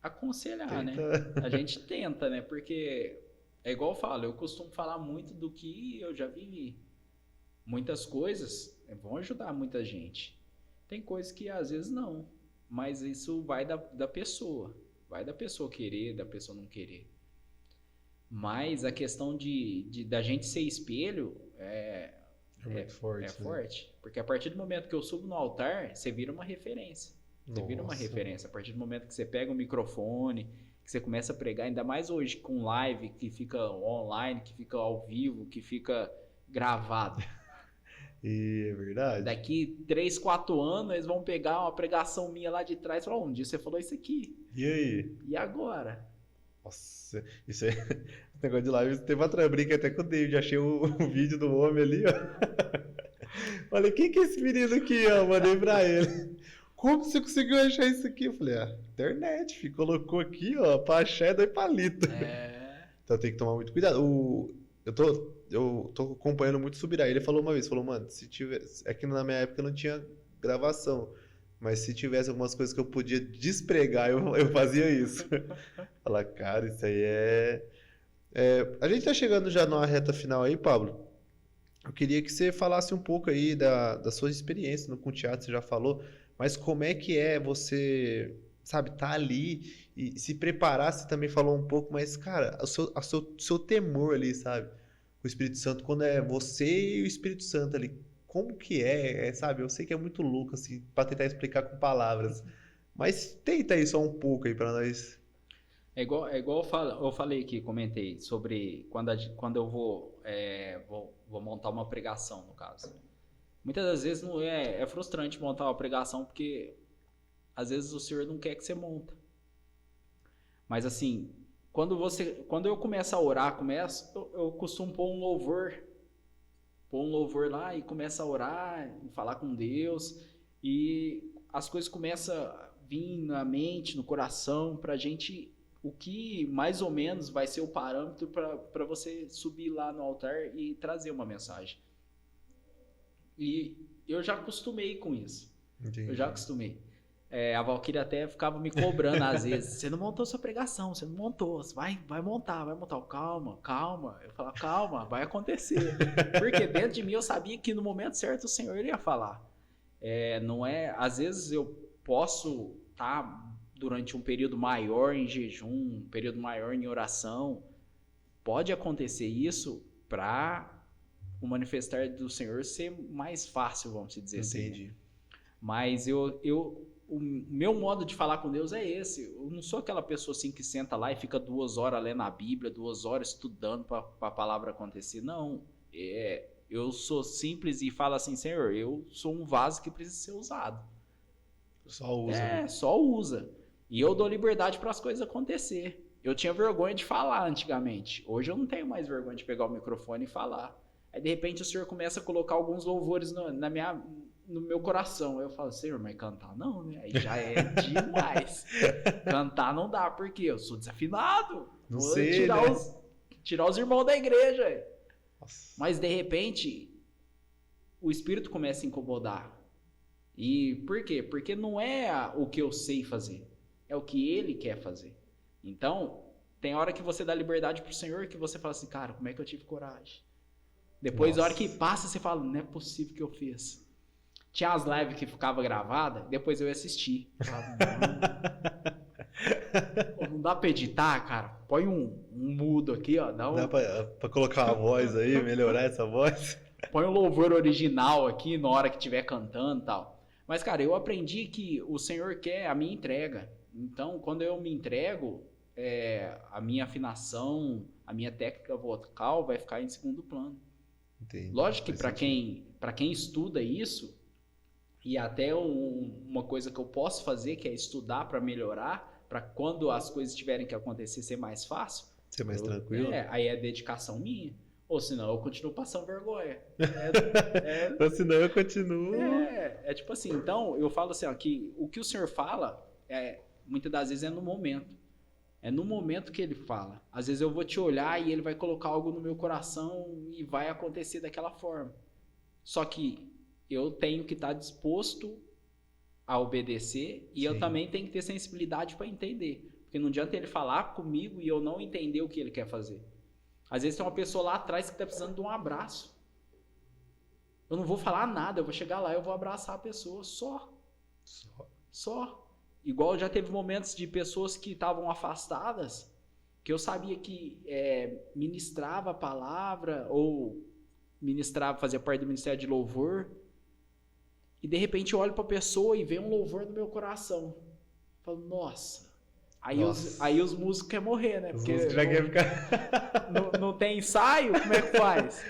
aconselhar, né? A gente tenta, né? Porque é igual eu falo, eu costumo falar muito do que eu já vivi. Muitas coisas vão ajudar muita gente. Tem coisas que às vezes não, mas isso vai da pessoa. Vai da pessoa querer, da pessoa não querer. Mas a questão da gente ser espelho é muito forte. É forte. Porque a partir do momento que eu subo no altar, você vira uma referência. Você vira uma referência. A partir do momento que você pega o microfone, que você começa a pregar, ainda mais hoje com live, que fica online, que fica ao vivo, que fica gravado. E é verdade. Daqui 3, 4 anos, eles vão pegar uma pregação minha lá de trás e falar, um dia você falou isso aqui. E aí? E agora? Nossa, isso aí, esse negócio de live, teve uma brinca até com o David, achei o vídeo do homem ali, ó. Falei, quem que é esse menino aqui, ó? Mandei pra ele. Como você conseguiu achar isso aqui? Eu falei, internet, filho, colocou aqui, ó, pra achar é 2 palitos. Então tem que tomar muito cuidado. Eu tô acompanhando muito o Subirá. Ele falou uma vez, mano, se tivesse. É que na minha época não tinha gravação. Mas se tivesse algumas coisas que eu podia despregar, eu fazia isso. Falar, cara, isso aí A gente tá chegando já numa reta final aí, Pablo. Eu queria que você falasse um pouco aí da sua experiência com o teatro, você já falou. Mas como é que é você, sabe, tá ali e se preparar, você também falou um pouco, mas, cara, o seu temor ali, sabe? O Espírito Santo, quando é você e o Espírito Santo ali, como que sabe? Eu sei que é muito louco, assim, pra tentar explicar com palavras, mas tenta aí só um pouco aí pra nós. É igual eu falei aqui, comentei sobre quando eu vou montar uma pregação, no caso. Muitas das vezes não é frustrante montar uma pregação, porque às vezes o Senhor não quer que você monta. Mas assim, quando eu começo a orar, eu costumo pôr um louvor lá e começo a orar, falar com Deus, e as coisas começam a vir na mente, no coração, pra gente, o que mais ou menos vai ser o parâmetro para você subir lá no altar e trazer uma mensagem. E eu já acostumei com isso. Entendi. Eu já acostumei. A Valquíria até ficava me cobrando às vezes. Você não montou sua pregação, você não montou. Você vai montar. Calma. Eu falava, calma, vai acontecer. Porque dentro de mim eu sabia que no momento certo o Senhor iria falar. Não é... Às vezes eu posso estar durante um período maior em jejum, um período maior em oração, pode acontecer isso para o manifestar do Senhor ser mais fácil, vamos dizer assim. Entendi. Mas o meu modo de falar com Deus é esse. Eu não sou aquela pessoa assim que senta lá e fica 2 horas lendo a Bíblia, 2 horas estudando para a palavra acontecer. Não. Eu sou simples e falo assim, Senhor, eu sou um vaso que precisa ser usado. Só usa. Né? Só usa. E eu dou liberdade para as coisas acontecer. Eu tinha vergonha de falar antigamente. Hoje eu não tenho mais vergonha de pegar o microfone e falar. Aí de repente o Senhor começa a colocar alguns louvores no meu coração. Eu falo, Senhor, mas cantar não, né? Aí já é demais. Cantar não dá, porque eu sou desafinado. Não Vou sei, tirar os irmãos da igreja. Nossa. Mas de repente o Espírito começa a incomodar. E por quê? Porque não é o que eu sei fazer, é o que Ele quer fazer. Então, tem hora que você dá liberdade pro Senhor que você fala assim, cara, como é que eu tive coragem? Depois, a hora que passa, você fala, não é possível que eu fiz. Tinha as lives que ficava gravada, depois eu ia assistir. Falava, não dá pra editar, cara? Põe um mudo aqui, ó. Dá pra colocar uma voz aí, melhorar essa voz? Põe um louvor original aqui na hora que estiver cantando e tal. Mas, cara, eu aprendi que o Senhor quer a minha entrega. Então, quando eu me entrego, a minha afinação, a minha técnica vocal vai ficar em segundo plano. Entendi. Lógico que para quem estuda isso, e até uma coisa que eu posso fazer, que é estudar para melhorar, para quando as coisas tiverem que acontecer ser mais fácil. Ser mais tranquilo? Aí é dedicação minha. Ou senão eu continuo passando vergonha. Ou senão eu continuo... É tipo assim, então eu falo assim, ó, que o que o Senhor fala, muitas das vezes é no momento. É no momento que Ele fala. Às vezes eu vou te olhar e Ele vai colocar algo no meu coração e vai acontecer daquela forma. Só que eu tenho que estar disposto a obedecer e eu também tenho que ter sensibilidade para entender. Porque não adianta Ele falar comigo e eu não entender o que Ele quer fazer. Às vezes tem uma pessoa lá atrás que está precisando de um abraço. Eu não vou falar nada, eu vou chegar lá e eu vou abraçar a pessoa só. Igual já teve momentos de pessoas que estavam afastadas, que eu sabia que ministrava a palavra, ou ministrava, fazia parte do ministério de louvor, e de repente eu olho para a pessoa e vem um louvor no meu coração. Eu falo, nossa. Aí os músicos querem morrer, né? Porque músicos já querem ficar... não tem ensaio, como é que faz?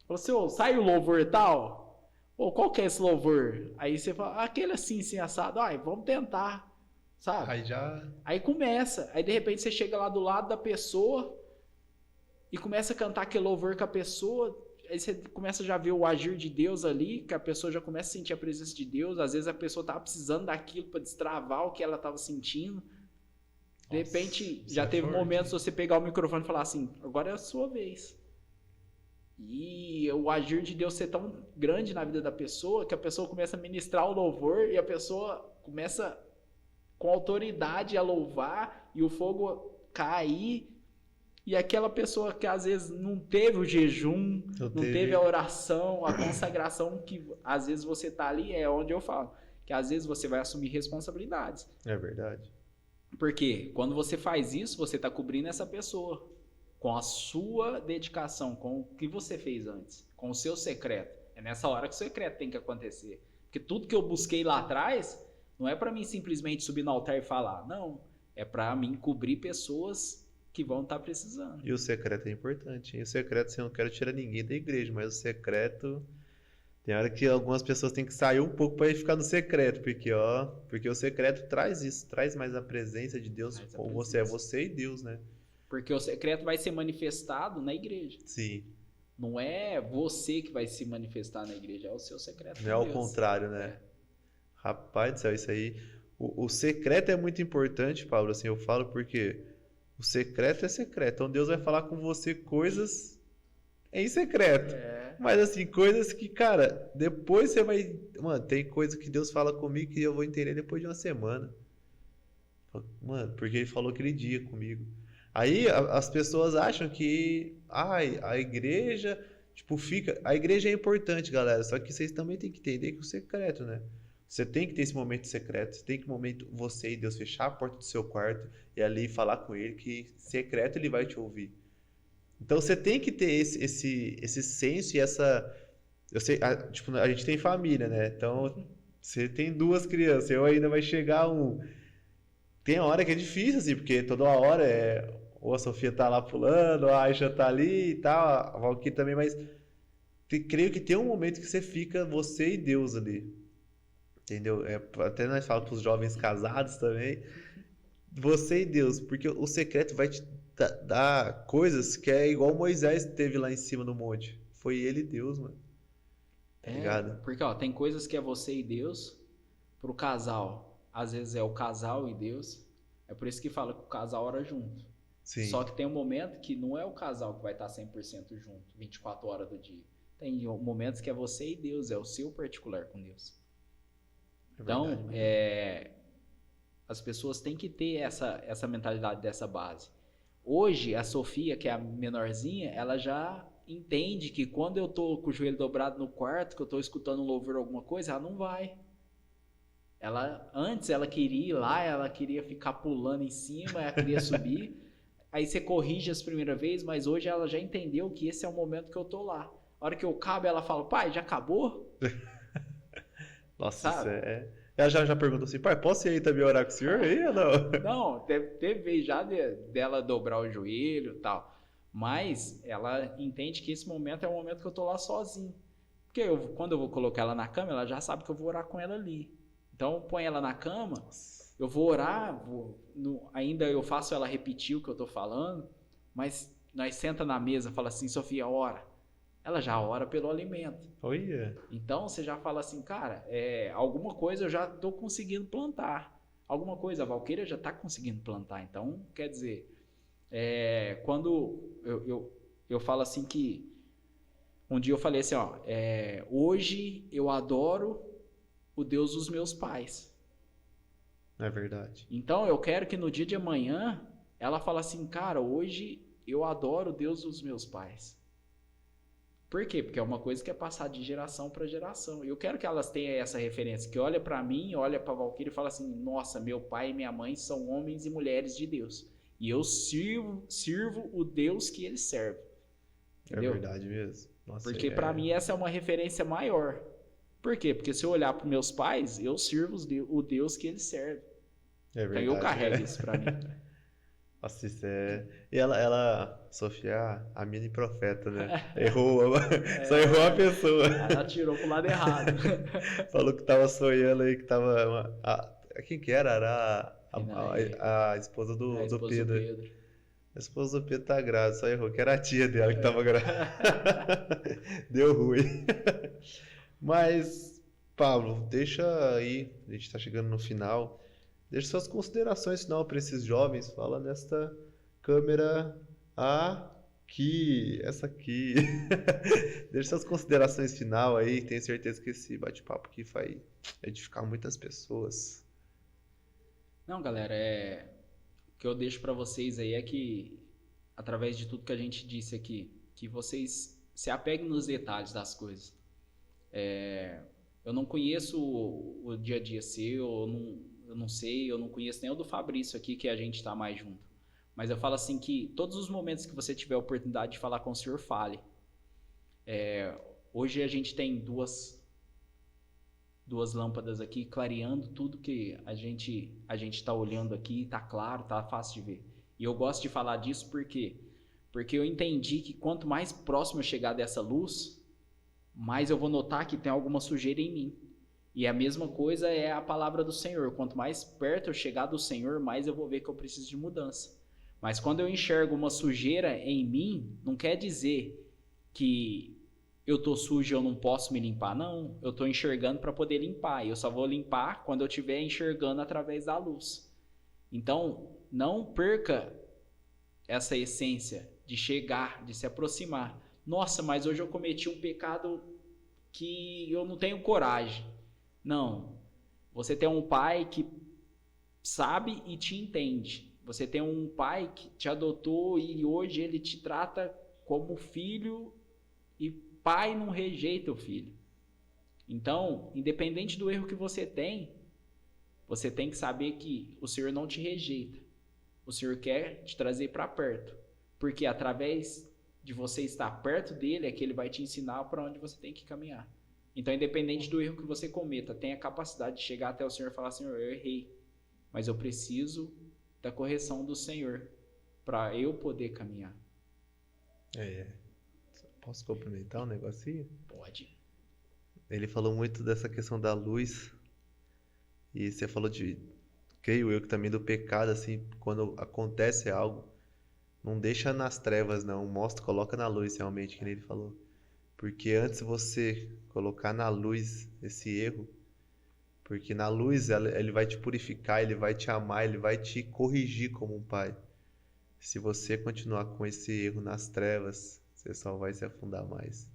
Falou assim, sai o louvor e tal? Qual que é esse louvor? Aí você fala, aquele assim assado. Vamos tentar, sabe? Aí começa. Aí de repente você chega lá do lado da pessoa e começa a cantar aquele louvor com a pessoa. Aí você começa já a ver o agir de Deus ali, que a pessoa já começa a sentir a presença de Deus. Às vezes a pessoa estava precisando daquilo para destravar o que ela estava sentindo. De repente, já teve momentos de você pegar o microfone e falar assim, agora é a sua vez. E o agir de Deus ser tão grande na vida da pessoa, que a pessoa começa a ministrar o louvor e a pessoa começa com autoridade a louvar e o fogo cair. E aquela pessoa que às vezes não teve o jejum, não teve a oração, a consagração, que às vezes você tá ali, é onde eu falo, que às vezes você vai assumir responsabilidades. É verdade. Porque quando você faz isso, você está cobrindo essa pessoa com a sua dedicação, com o que você fez antes, com o seu secreto. É nessa hora que o secreto tem que acontecer. Porque tudo que eu busquei lá atrás não é para mim simplesmente subir no altar e falar. Não, é para mim cobrir pessoas que vão estar precisando. E o secreto é importante. E o secreto, assim, eu não quero tirar ninguém da igreja, mas o secreto... Tem hora que algumas pessoas têm que sair um pouco para ficar no secreto, porque o secreto traz isso, traz mais a presença de Deus com você, é você e Deus, né? Porque o secreto vai ser manifestado na igreja. Sim. Não é você que vai se manifestar na igreja, é o seu secreto. Não é ao contrário, né? Rapaz do céu, isso aí... O secreto é muito importante, Paulo, assim, eu falo porque o secreto é secreto. Então Deus vai falar com você coisas em secreto. Mas assim, coisas que, cara, depois você vai... Mano, tem coisa que Deus fala comigo que eu vou entender depois de uma semana. Mano, porque Ele falou aquele dia comigo. Aí as pessoas acham que a igreja, tipo, fica... A igreja é importante, galera, só que vocês também têm que entender que o secreto, né? Você tem que ter esse momento secreto, você tem que você e Deus fechar a porta do seu quarto e ali falar com ele que secreto ele vai te ouvir. Então você tem que ter esse senso e essa. Eu sei, tipo, a gente tem família, né? Então você tem duas crianças, eu ainda vai chegar um. Tem hora que é difícil, assim, porque toda hora ou a Sofia tá lá pulando, ou a Aisha tá ali e tal, a Valkyrie também, mas creio que tem um momento que você fica, você e Deus ali. Entendeu? Até nós falamos pros jovens casados também. Você e Deus, porque o secreto vai te dar coisas que é igual Moisés teve lá em cima do monte. Foi ele e Deus, mano. Tá ligado? Porque ó, tem coisas que é você e Deus, pro casal, às vezes é o casal e Deus, é por isso que fala que o casal ora junto. Sim. Só que tem um momento que não é o casal que vai estar 100% junto, 24 horas do dia. Tem momentos que é você e Deus, é o seu particular com Deus. Então, as pessoas têm que ter essa mentalidade dessa base. Hoje, a Sofia, que é a menorzinha, ela já entende que quando eu tô com o joelho dobrado no quarto, que eu tô escutando um louvor ou alguma coisa, ela não vai. Antes ela queria ir lá, ela queria ficar pulando em cima, ela queria subir. Aí você corrige as primeiras vezes, mas hoje ela já entendeu que esse é o momento que eu tô lá. A hora que eu cabo, ela fala, pai, já acabou? Nossa, sabe? Ela já perguntou assim, pai, posso ir aí também orar com o senhor aí ou não? Não, teve vez já dela dobrar o joelho e tal. Mas ela entende que esse momento é o momento que eu tô lá sozinho. Porque quando eu vou colocar ela na cama, ela já sabe que eu vou orar com ela ali. Então, põe ela na cama, eu vou orar, ainda eu faço ela repetir o que eu tô falando, mas nós senta na mesa e fala assim, Sofia, ora. Ela já ora pelo alimento. Olha. Então, você já fala assim, cara, alguma coisa eu já tô conseguindo plantar. Alguma coisa a Valquíria já tá conseguindo plantar. Então, quer dizer, quando eu falo assim que um dia eu falei assim, ó, hoje eu adoro o Deus dos meus pais. É verdade. Então eu quero que no dia de amanhã ela fale assim, cara, hoje eu adoro o Deus dos meus pais. Por quê? Porque é uma coisa que é passada de geração para geração. E eu quero que elas tenham essa referência, que olha para mim, olha para Valquíria e fala assim, nossa, meu pai e minha mãe são homens e mulheres de Deus. E eu sirvo o Deus que eles servem. Entendeu? É verdade mesmo. Nossa, porque para mim essa é uma referência maior. Por quê? Porque se eu olhar para meus pais, eu sirvo o Deus que eles servem. É verdade, então eu carrego isso para mim. Nossa, isso E ela, Sofia, a mini profeta, né? Errou, só errou a pessoa. Ela tirou pro lado errado. Falou que tava sonhando aí, que tava... Quem que era? Era a esposa do Pedro. A esposa do Pedro tá grávida, só errou, que era a tia dela que tava grávida. Deu ruim. Mas, Pablo, deixa aí, a gente tá chegando no final. Deixa suas considerações final para esses jovens. Fala nesta câmera aqui, essa aqui. Deixa suas considerações final aí. Tenho certeza que esse bate-papo aqui vai edificar muitas pessoas. Não, galera, o que eu deixo para vocês aí é que, através de tudo que a gente disse aqui, que vocês se apeguem nos detalhes das coisas. Eu não conheço o dia a dia seu, eu não sei, eu não conheço nem o do Fabrício aqui, que a gente tá mais junto. Mas eu falo assim que todos os momentos que você tiver a oportunidade de falar com o senhor, fale. Hoje a gente tem duas lâmpadas aqui clareando tudo que a gente tá olhando aqui, tá claro, tá fácil de ver. E eu gosto de falar disso porque eu entendi que quanto mais próximo eu chegar dessa luz, mais eu vou notar que tem alguma sujeira em mim. E a mesma coisa é a palavra do Senhor. Quanto mais perto eu chegar do Senhor, mais eu vou ver que eu preciso de mudança. Mas quando eu enxergo uma sujeira em mim, não quer dizer que eu tô sujo e eu não posso me limpar. Não, eu tô enxergando para poder limpar. E eu só vou limpar quando eu estiver enxergando através da luz. Então, não perca essa essência de chegar, de se aproximar. Nossa, mas hoje eu cometi um pecado que eu não tenho coragem. Não, você tem um pai que sabe e te entende. Você tem um pai que te adotou e hoje ele te trata como filho e pai não rejeita o filho. Então, independente do erro que você tem que saber que o Senhor não te rejeita. O Senhor quer te trazer para perto. Porque através de você estar perto dele é que ele vai te ensinar para onde você tem que caminhar. Então, independente do erro que você cometa, tenha a capacidade de chegar até o Senhor e falar: Senhor, eu errei, mas eu preciso da correção do Senhor para eu poder caminhar. É. Posso complementar um negocinho? Pode. Ele falou muito dessa questão da luz. E você falou de, creio eu, que também do pecado, assim, quando acontece algo, não deixa nas trevas, não. Mostra, coloca na luz, realmente, que nem ele falou. Porque antes você colocar na luz esse erro, porque na luz ele vai te purificar, ele vai te amar, ele vai te corrigir como um pai. Se você continuar com esse erro nas trevas, você só vai se afundar mais.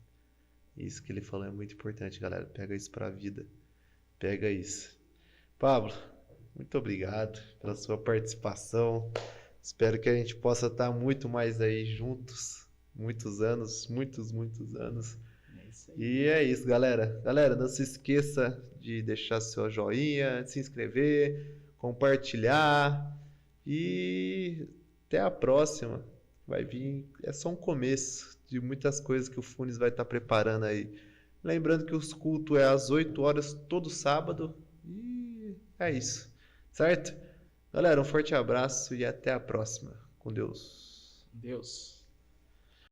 Isso que ele falou é muito importante, galera. Pega isso pra vida. Pega isso. Pablo, muito obrigado pela sua participação. Espero que a gente possa estar muito mais aí juntos. Muitos anos, muitos anos. É isso aí. E é isso, galera. Galera, não se esqueça de deixar seu joinha, se inscrever, compartilhar. E até a próxima. Vai vir, é só um começo de muitas coisas que o Funes vai estar preparando aí. Lembrando que os cultos é às 8 horas todo sábado. E é isso, certo? Galera, um forte abraço e até a próxima. Com Deus. Deus.